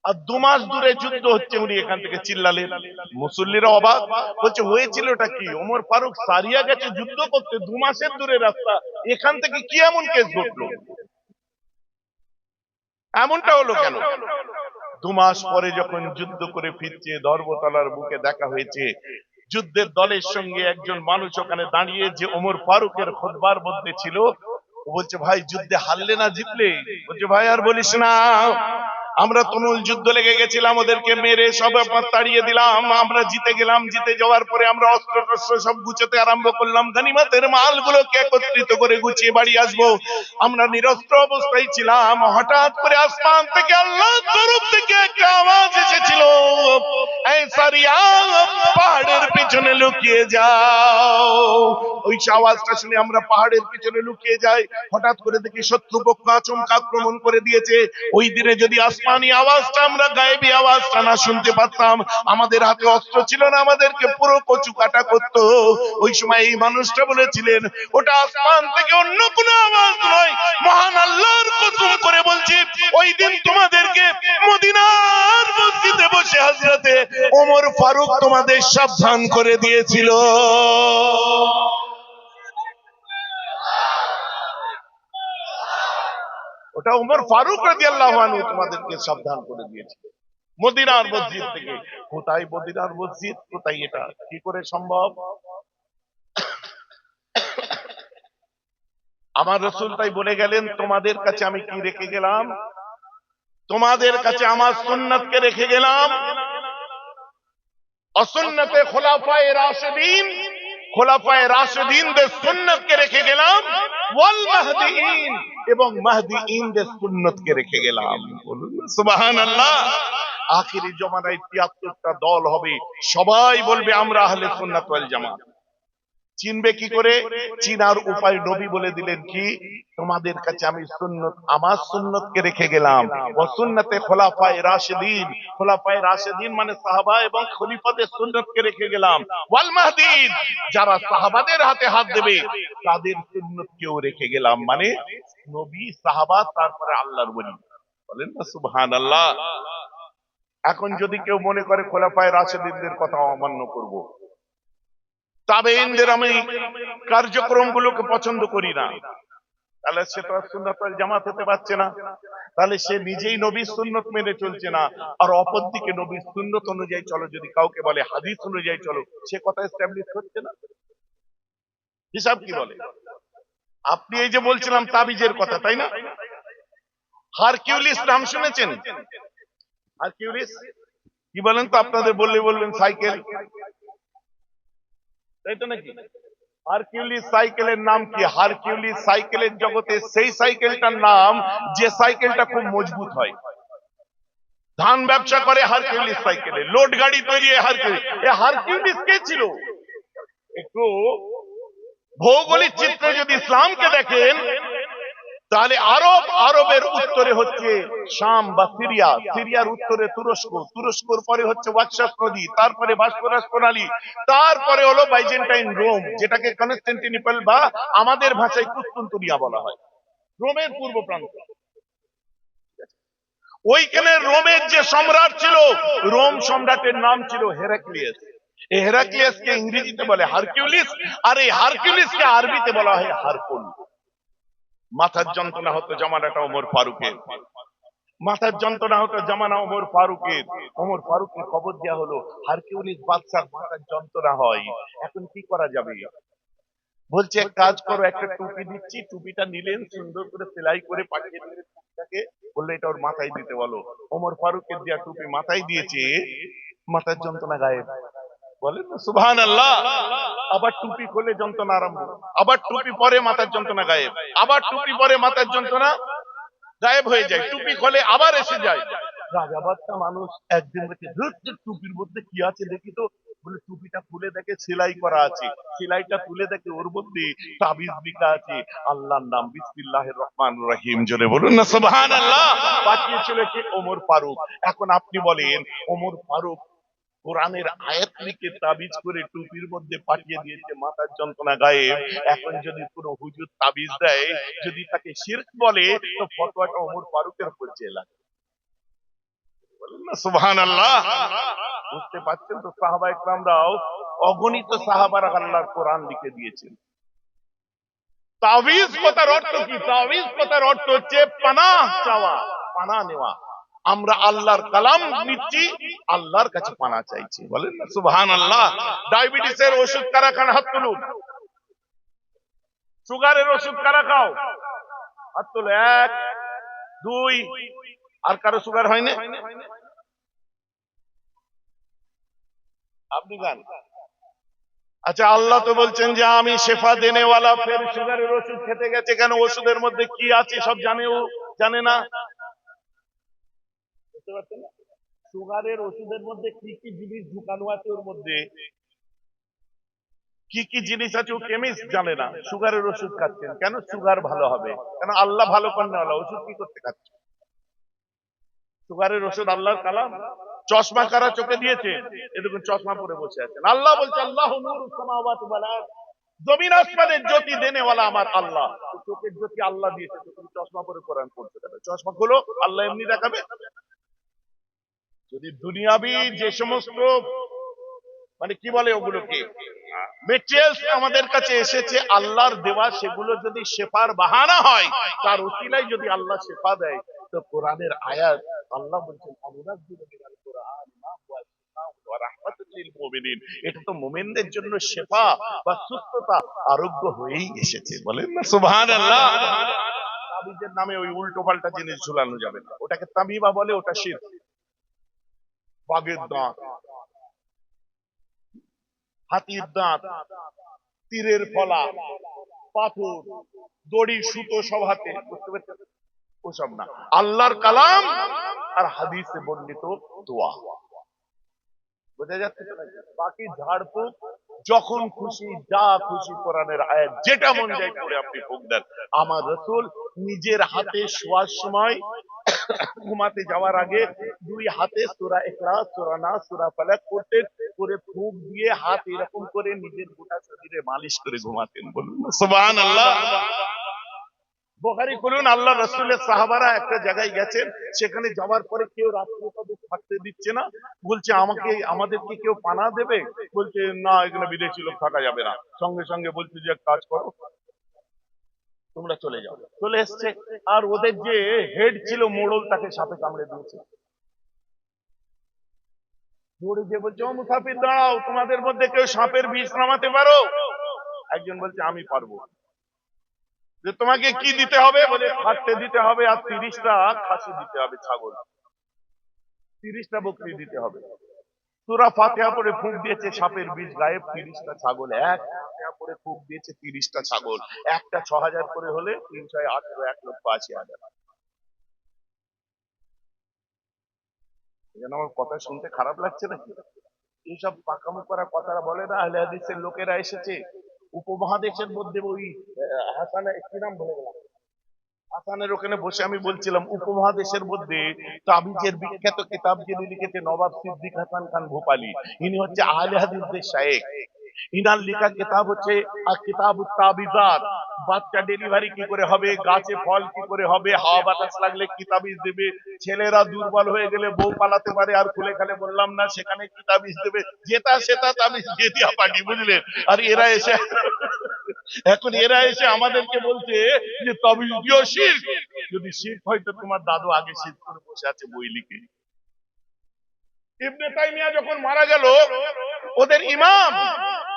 A: আর 2 মাস দূরে যুদ্ধ হচ্ছে, উনি এখান থেকে চিল্লালেন। মুসল্লিরা অবাক, বলছে হয়েছিলটা কি? ওমর ফারুক সারিয়া গেছে যুদ্ধ করতে, 2 মাসের দূরে রাস্তা, এখান থেকে কি এমন কেস ঘটলো? এমনটা হলো কেন? 2 মাস পরে যখন যুদ্ধ করে ফিরছে, ধর্মতলার বুকে দেখা হয়েছে, যুদ্ধের দলের সঙ্গে একজন মানুষ ওখানে দাঁড়িয়ে, যে ওমর ফারুকের খুতবার মধ্যে ছিল। ও বলছে, ভাই যুদ্ধে হারলে না জিতলে? বলছে, ভাই আর বলিস না, আমরা তুমুল যুদ্ধ লেগে গেছিলাম, ওদেরকে মেরে সব তাড়িয়ে দিলাম, আমরা জিতে গেলাম। জিতে যাওয়ার পরে আমরা অস্ত্র টস্ত্র সব গুছাতে আরম্ভ করলাম, গনিমতের মালগুলোকে একত্রিত করে গুছিয়ে বাড়ি আসবো। আমরা নিরস্ত্র অবস্থায় ছিলাম, হঠাৎ করে আসমান থেকে আল্লাহর তরফ থেকে একটা আওয়াজ এসেছিল, এই সারিয়া, পাহাড়ের পিছনে লুকিয়ে যাও। ওই আওয়াজটা শুনে আমরা পাহাড়ের পিছনে লুকিয়ে যাই। হঠাৎ করে দেখি শত্রুপক্ষ আচমকা আক্রমণ করে দিয়েছে। ওই দিনে যদি আসমানি আওয়াজটা, আমরা গায়েবী আওয়াজটা না শুনতে পারতাম, আমাদের হাতে অস্ত্র ছিল না, আমাদেরকে পুরো কচু কাটা করতো। ওই সময় এই মানুষটা বলেছিলেন, ওটা আসমান থেকে অন্য কোনো আওয়াজ নয়, মহান আল্লাহর কসম করে বলছি, ওই দিন তোমাদেরকে মদিনার মসজিদে বসে হযরতে ওমর ফারুক তোমাদের সাবধান করে দিয়েছিল। ওটা ওমর ফারুক রাদিয়াল্লাহু আনহু তোমাদেরকে সাবধান করে দিয়েছিল, মদিনার মসজিদ থেকে। কোথায় মদিনার মসজিদ, কোথায় এটা, কি করে সম্ভব? আমার রাসূল তাই বলে গেলেন, তোমাদের কাছে আমি কি রেখে গেলাম? তোমাদের কাছে আমার সুন্নাতকে রেখে গেলাম, অসুন্নতে খোলাফায়ে রাশিদিন, খোলাফায়ে রাশিদিনদের সুন্নাতকে রেখে গেলাম, ওয়াল মাহদিইন, এবং মাহদিইনদের সুন্নাতকে রেখে গেলাম। বলুন সুবহানাল্লাহ। আখিরি জমানায় ৭৩টা দল হবে, সবাই বলবে আমরা আহলে সুন্নাত ওয়াল জামাত। চিনবে কি করে? চিনার উপায় নবী বলে দিলেন, কি? তোমাদের কাছে আমি সুন্নত, আমার সুন্নতকে রেখে গেলাম, ও সুন্নতে খোলাফায়ে রাশিদিন, খোলাফায়ে রাশিদিন মানে সাহাবা এবং খলিফাদের সুন্নতকে রেখে গেলাম, ওয়াল মাহদিন, যারা সাহাবাদের হাতে হাত দেবে তাদের সুন্নতকেও রেখে গেলাম। মানে নবী, সাহাবা, তারপরে আল্লাহর ওলি। বলেন না সুবহানাল্লাহ। এখন যদি কেউ মনে করে খোলাফায়ে রাশিদিনদের কথা অমান্য করব, তাবেঈনদের আমি কার্যক্রমগুলোকে পছন্দ করি না, তাহলে সে তো সুন্নাত ওয়াল জামাত হতে পারছে না। তাহলে সে নিজেই নবীর সুন্নত মেনে চলছে না, আর অপরদিকে নবীর সুন্নত অনুযায়ী চলো যদি কাউকে বলে হাদিস অনুযায়ী চলো, সে কথা এস্টাবলিশ হচ্ছে না। হিসাব কি বলে? আপনি এই যে বলছিলাম তাবিজের কথা, তাই না? হারকিউলিস নাম শুনেছেন? হারকিউলিস কি বলেন তো? আপনাদের বললে বলবেন সাইকেল, তাই তো নাকি? হারকিউলিস সাইকেলের নাম কি? হারকিউলিস সাইকেলের জগতে সেই সাইকেলটার নাম যে সাইকেলটা খুব মজবুত হয়। ধান ব্যবসা করে হারকিউলিস সাইকেলে, লোড গাড়ি তৈরি হয় হারকিউলিস। এ হারকিউলিস কে ছিল? একটু ভৌগোলিক চিত্রে যদি ইসলামকে দেখেন তাহলে আরবের উত্তরে হচ্ছে শাম বা সিরিয়া, সিরিয়ার উত্তরে তুরস্ক, তুরস্কর পরে হচ্ছে ওয়াকসাস নদী, তারপরে বাসফরাস প্রণালী, তারপরে হলো বাইজেন্টাইন রোম, যেটাকে কনস্টান্টিনোপল বা আমাদের ভাষায় কুস্তুনতুনিয়া বলা হয়, রোমের পূর্ব প্রান্ত। ওইখানে রোমের যে সম্রাট ছিল, রোম সম্রাটের নাম ছিল হেরাক্লিয়াস। এই হেরাক্লিয়াসকে ইংরেজিতে বলে হারকিউলিস, আর এই হারকিউলিসকে আরবিতে বলা হয় হারকুল। মাথার যন্ত্রণা হতো জামানাটা ওমর ফারুকের, মাথার যন্ত্রণা হতো জামানা ওমর ফারুকের। ওমর ফারুককে খবর দেওয়া হলো হারকিউলিস বাদশার মাথার যন্ত্রণা হয়, এখন কি করা যাবে? বলছে এক কাজ করো, একটা টুপি দিচ্ছি, টুপিটা নিলেন, সুন্দর করে সেলাই করে পাঠিয়ে দিলেন টুপিটাকে, বললো এটা ওর মাথায় দিতে বলো। ওমর ফারুকের দেয়া টুপি মাথায় দিয়েছে, মাথার যন্ত্রণা গায়েব। বলেন না সুবহানাল্লাহ। আবার টুপি খুলে যন্ত্রণা আরম্ভ, আবার টুপি পরে মাথার যন্ত্রণা গায়েব, আবার টুপি পরে মাথার যন্ত্রণা গায়েব হয়ে যায়, টুপি খোলে আবার এসে যায়। রাজা বাদশা মানুষ একদিন দেখে টুপির মধ্যে কি আছে দেখি তো, বলে টুপিটা খুলে দেখে সেলাই করা আছে, সেলাইটা তুলে দেখে ওর মধ্যে তাবিজ লিখা আছে, আল্লাহর নাম বিসমিল্লাহির রহমানির রহিম, জোরে বলুন না সুবহানাল্লাহ। পাঠিয়েছিল কে? ওমর ফারুক। এখন আপনি বলেন, ওমর ফারুক কোরআনের আয়াত লিখে তাবিজ করে টুপির মধ্যে পাঠিয়ে দিয়েছে, মাথার যন্ত্রণা গায়েব। এখন যদি কোনো হুজুর তাবিজ দেয়, যদি তাকে শিরক বলে, তো ফতোয়াটা ওমর ফারুকের উপর লাগে। সুবহানাল্লাহ। বুঝতে পারছেন তো? সাহাবা ইকরামরাও, অগণিত সাহাবারা আল্লাহর কোরআন লিখে দিয়েছেন। তাবিজ কথার অর্থ কি? তাবিজ কথার অর্থ হচ্ছে পানাহ চাওয়া, পানাহ নেওয়া। আমরা আল্লাহর কালাম নিচ্ছি, আল্লাহর কাছে পানাহ চাইছি। বলেন না সুবহানাল্লাহ। ডায়াবেটিসের ওষুধ কারা খান? হাত তুলুন। সুগারের ওষুধ কারা খাও? হাত তুলো। এক, দুই। আর কারো সুগার হয় না? আপনি গান। আচ্ছা, আল্লাহ তো বলছেন যে আমি শেফা দেনেওয়ালা, ফের সুগারের ওষুধ খেতে গেছে কেন? ওষুধের মধ্যে কি আছে সব জানে, ও জানে না? বুঝতে পারছেন না? সুগারের ওষুধের মধ্যে কি কি জিনিস ঢুকানো আছে, ওর মধ্যে কি কি জিনিস আছে ও কেমিস্ট জানে না। সুগারের ওষুধ খাচ্ছেন কেন? সুগার ভালো হবে কেন? আল্লাহ ভালো করেনা, ওষুধ কি করতে খাচ্ছে? সুগারের ওষুধ আল্লাহর কালাম। চশমা কারা চোখে দিয়েছে? এরকম চশমা পরে বসে আছেন। আল্লাহ বলছে আল্লাহু নূরুস সামাওয়াতি ওয়াল আরদ, জমিন আসমানের জ্যোতি দেনেওয়ালা আমার আল্লাহ। চোখের জ্যোতি আল্লাহ দিয়েছে, তুমি চশমা পরে কোরআন পড়তে পারবে? চশমা খুলো, আল্লাহ এমনি দেখাবে? যদি দুনিয়াবি যে সমস্ত মানে কি বলে ওগুলোকে মেটেরিয়ালস আমাদের কাছে এসেছে আল্লাহর দেওয়া, সেগুলো যদি শেফার বাহানা হয়, তার উসিলায় যদি আল্লাহ শেফা দেয়, তো কোরআনের আয়াত আল্লাহ বলছেন অনুরাগযুক্ত মিনাল কোরআন মা হুয়া শিফাউ ওয়া রাহমাতুল লিল মুমিনিন, এটা তো মুমিনদের জন্য শেফা বা সুস্থতা, আরোগ্য হয়েই এসেছে। বলেন না সুবহানাল্লাহ। তাবিজের নামে ওই উল্টো পাল্টা জিনিস ঝুলানো যাবে না, ওটাকে তামিমা বলে, ওটা শিরক। বাঘের দাঁত, হাতির দাঁত, তীরের ফলা, পাথর, দড়ি, সুতো সব হাতে, বুঝতে পারছেন? ওসব না, আল্লাহর কালাম আর হাদিসে বর্ণিত দোয়া। বোঝা যাচ্ছে তো নাকি? বাকি ঝাড়ফুঁক যখন খুশি, যা খুশি, কোরআনের আয়াত যেটা মন যায় পড়ে আপনি ফুঁক দেন। আমার রাসূল নিজের হাতে শোয়ার সময়, ঘুমাতে যাওয়ার আগে দুই হাতে সূরা ইখলাস, সূরা নাস, সূরা ফালাক পড়তেন, করে ফুঁক দিয়ে হাত এরকম করে নিজের গোটা শরীরে মালিশ করে ঘুমাতেন। বলুন সুবহানাল্লাহ। বুখারী খুলুন, আল্লাহ রাসূলের সাহাবারা একটা জায়গায় গেছেন, সেখানে যাওয়ার পরে কেউ রাত্রে তাদের থাকতে দিচ্ছে না, বলছে আমাদেরকে কেউ পানা দেবে? বলছে না, এখানে বিদেশি লোক থাকা যাবে না। সঙ্গে সঙ্গে বলছে যে এক কাজ করো, তোমরা চলে যাও। চলে এসছে, আর ওদের যে হেড ছিল মোড়ল, তাকে সাপে কামড়ে দিয়েছে। দৌড়ে গিয়ে বলছে ও মুসাফির দাঁড়াও, তোমাদের মধ্যে কেউ সাপের বিষ নামাতে পারো? একজন বলছে আমি পারবো। যে তোমাকে কি দিতে হবে? বলে খাটতে দিতে হবে, আর 30টা খাসি দিতে হবে, ছাগল, 30টা বকরি দিতে হবে। সূরা ফাতিহা পড়ে ফুঁক দিয়েছে, সাপের বিষ গায়েব, 30টা ছাগল। এক ফাতিহা পড়ে ফুঁক দিয়েছে, 30টা ছাগল। একটা 6000 করে হলে 318, 1,80,000। যেন আমার কথা শুনতে খারাপ লাগছে নাকি? এইসব পাকামো করা কথাটা বলে না আহলে হাদিসের লোকেরা এসেছে উপমহাদেশের মধ্যে ওই হাসান কি নাম বলে গেলাম, হাসানের ওখানে বসে আমি বলছিলাম উপমহাদেশের মধ্যে তাবিজের বিখ্যাত কিতাব যিনি লিখেছে নবাব সিদ্দিক হাসান খান ভোপালী। ইনি হচ্ছে আহলে হাদিসদের শায়েখ। ইনার লেখা কিতাব হচ্ছে কিতাব তাবিজাত। বাচ্চা ডেলিভারি কি করে হবে, গাছে ফল কি করে হবে, হাওয়া বাতাস লাগলে কি তাবিজ দেবে, ছেলেরা দুর্বল হয়ে গেলে বউ পালাতে পারে আর খুলে খালে বললাম না সেখানে কি তাবিজ দেবে, যেটা সেটা তাবিজ দিয়ে দিয়া পানি, বুঝলেন? আর এরা এসে এখন এরা এসে আমাদেরকে বলছে যে তাবিজ দিও শিরক। যদি শিরক হয় তো তোমার দাদু আগে শিরক করে বসে আছে বই লিখে। ইবনে তাইমিয়া যখন মারা গেল, ওদের ইমাম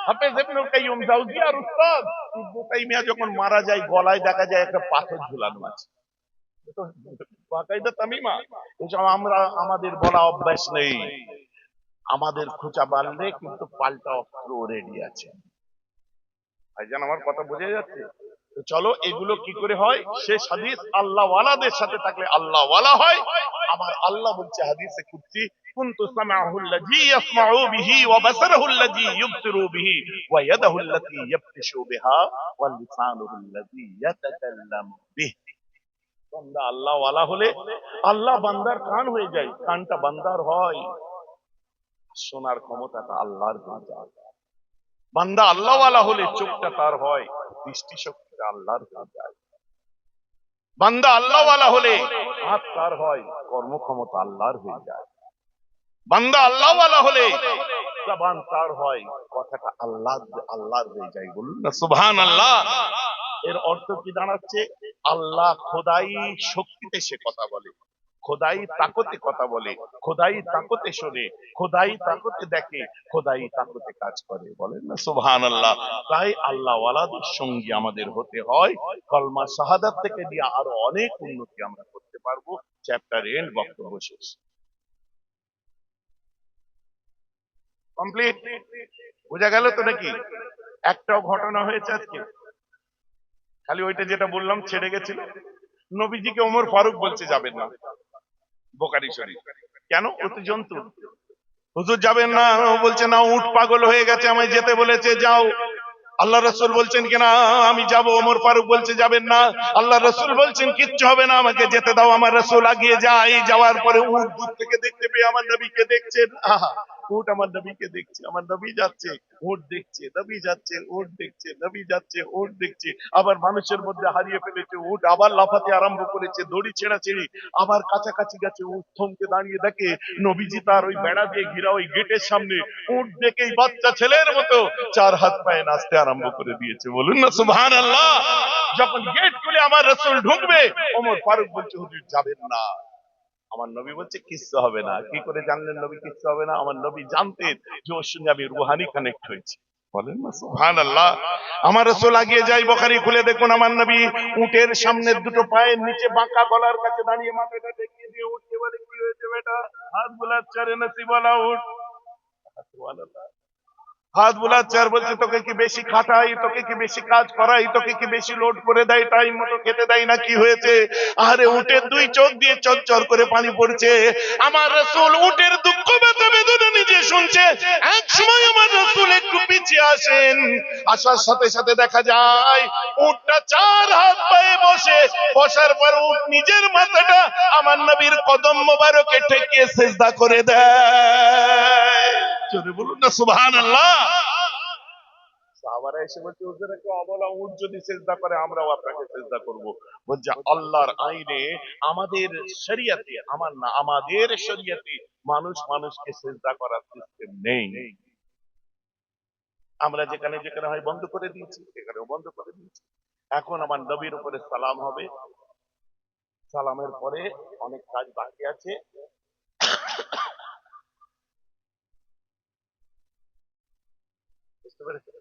A: হাফেজ ইবনে কাইয়ুম জাওজিয়ার উস্তাদ ইবনে তাইমিয়া যখন মারা যায়, গলায় দেখা যায় একটা পাথর ঝুলানো আছে। তো বাকায়দা তামিমা এসব আমরা আমাদের বলা অভ্যাস নেই। আমাদের খোঁচা বাঁধলে কিন্তু পাল্টা অস্ত্র রেডি আছে। ভাইজান আমার কথা বোঝা যাচ্ছে? তো চলো এগুলো কি করে হয়, শেষ হাদিস আল্লাহ ওয়ালাদের সাথে থাকলে আল্লাহ ওয়ালা হয়। আমার আল্লাহ বলছে হাদিসে কুদসি, কুনতু সামাহু আল্লাযী ইয়াসমাউ বিহি ওয়া বাসারহু আল্লাযী ইবসিরু বিহি ওয়া ইয়াদাহু আল্লাতী ইয়াবতিশু বিহা ওয়া লিসানুহু আল্লাযী ইয়াতাকাল্লামু বিহি। বান্দা আল্লাহ ওয়ালা হলে আল্লাহ বান্দার কান হয়ে যায়, কানটা বান্দার হয়, শোনার ক্ষমতাটা আল্লাহর কাছে। বান্দা আল্লাহ ওয়ালা হলে চোখটা তার হয়, দৃষ্টি শক্তিটা আল্লাহর কাছে যায়। বান্দা আল্লাহ ওয়ালা হলে হাত তার হয়, কর্মক্ষমতা আল্লাহর হয়ে যায়। বান্দা আল্লাহ ওয়ালা হলে জবান তার হয়, কথাটা আল্লাহর হয়ে যায়। বলুন না সুবহানাল্লাহ। এর অর্থ কি দাঁড়াচ্ছে? আল্লাহ খোদাই শক্তিতে সে কথা বলে, খোদাই তাকতে কথা বলে, খোদাই তাকতে শোনে, খোদাই তাকতে দেখে, খোদাই তাকতে কাজ করে। বলেন না সুবহানাল্লাহ। তাই আল্লাহ ওয়ালাদের সঙ্গী আমাদের হতে হয়। কলমা শাহাদাত থেকে দিয়ে আরো অনেক উন্নতি আমরা করতে পারবো। চ্যাপ্টার এন্ড, বক্তব্য শেষ। কমপ্লিট? বোঝা গেল তো নাকি? একটাও ঘটনা হয়েছে আজকে? খালি ওইটা যেটা বললাম ছেড়ে গেছিল। নবীজিকে ওমর ফারুক বলছে যাবেন না, বুখারী শরীফ। কেন? ও তো জন্তু। হুজুর যাবেন না, ও বলছে না উট পাগল হয়ে গেছে, আমায় যেতে বলেছে, যাও। আল্লাহ রসুল বলছেন কিনা আমি যাব, ওমর ফারুক বলছে যাবেন না। আল্লাহ রসুল বলছেন কিচ্ছু হবে না, আমাকে যেতে দাও। আমার রসুল আগিয়ে যায়, যাওয়ার পরে উট দূর থেকে দেখতে পেয়ে আমার নবীকে দেখছেন। আহা, উট আমার নবীকে দেখছে, আমার নবী যাচ্ছে, উট দেখছে, নবী যাচ্ছে, উট দেখছে, নবী যাচ্ছে, উট দেখছে। আবার মানুষের মধ্যে হারিয়ে ফেলেছে উট, আবার লাফাতে আরম্ভ করেছে, দড়ি ছেড়াছেড়ি, আবার কাছাকাছি গেছে, উট থমকে দাঁড়িয়ে দেখে নবীজি তার ওই বেড়া দিয়ে ঘিরা ওই গেটের সামনে। উট দেখেই বাচ্চা ছেলের মতো চার হাত পায়ে নাচতে আরম্ভ করে দিয়েছে। বলুন না সুবহানাল্লাহ। যখন গেট খুলে আমার রাসূল ঢুকবে, ওমর ফারুক বলছে হুজুর যাবেন না। আমার নবী বলছে কিচ্ছু হবে না। কি করে জানলেন নবী কিচ্ছু হবে না? আমার নবী জানতেন যে ওর সঙ্গে আমি রুহানি কানেক্ট হয়েছি। বলেন না সুবহানাল্লাহ। আমার রাসূল আগিয়ে যাই, বুখারী খুলে দেখুন আমার নবী উটের সামনে দুটো পায়ের নিচে বাঁকা গলার কাছে দাঁড়িয়ে মাথাটা দেখিয়ে দিয়ে উঠতে বলে কি হয়েছে বেটা? হাত বুলাচ্ছে, রে নসিবওয়ালা উট। সুবহানাল্লাহ। হাত বুলাচ্ছে আর বলছে তোকে কি বেশি খাটাই, তোকে কি বেশি কাজ করাই, তোকে কি বেশি লোড করে দেয়, টাইম মতো খেতে দেয় না, কি হয়েছে? আরে উটের দুই চোখ দিয়ে চরচর করে পানি পড়ছে। আমার রাসূল উটের দুঃখ ব্যথা বেদনা নিজে শুনছে। এক সময় আমার রাসূল একটু পিছিয়ে আসেন, আসার সাথে সাথে দেখা যায় উটটা চার হাত পায়ে বসে, বসার পর উট নিজের মাথাটা আমার নবীর কদম মোবারকে ঠেকিয়ে সিজদা করে দেয়। জোরে বলুন না সুবহানাল্লাহ। সাহাবারা এসে বলছে হুজুর একটা অবলা উট যদি সিজদা করে আমরাও আপনাকে সিজদা করব। বলছে আল্লাহর আইনে, আমাদের শরীয়তে, আমার না, আমাদের শরীয়তে মানুষ মানুষকে সিজদা করার সিস্টেম নেই। আমরা যেখানে যেখানে হয় বন্ধ করে দিয়েছি, সেখানেও বন্ধ করে দিয়েছি। এখন আমার নবীর উপরে সালাম হবে, সালামের পরে অনেক কাজ বাকি আছে। বুঝতে পেরেছেন?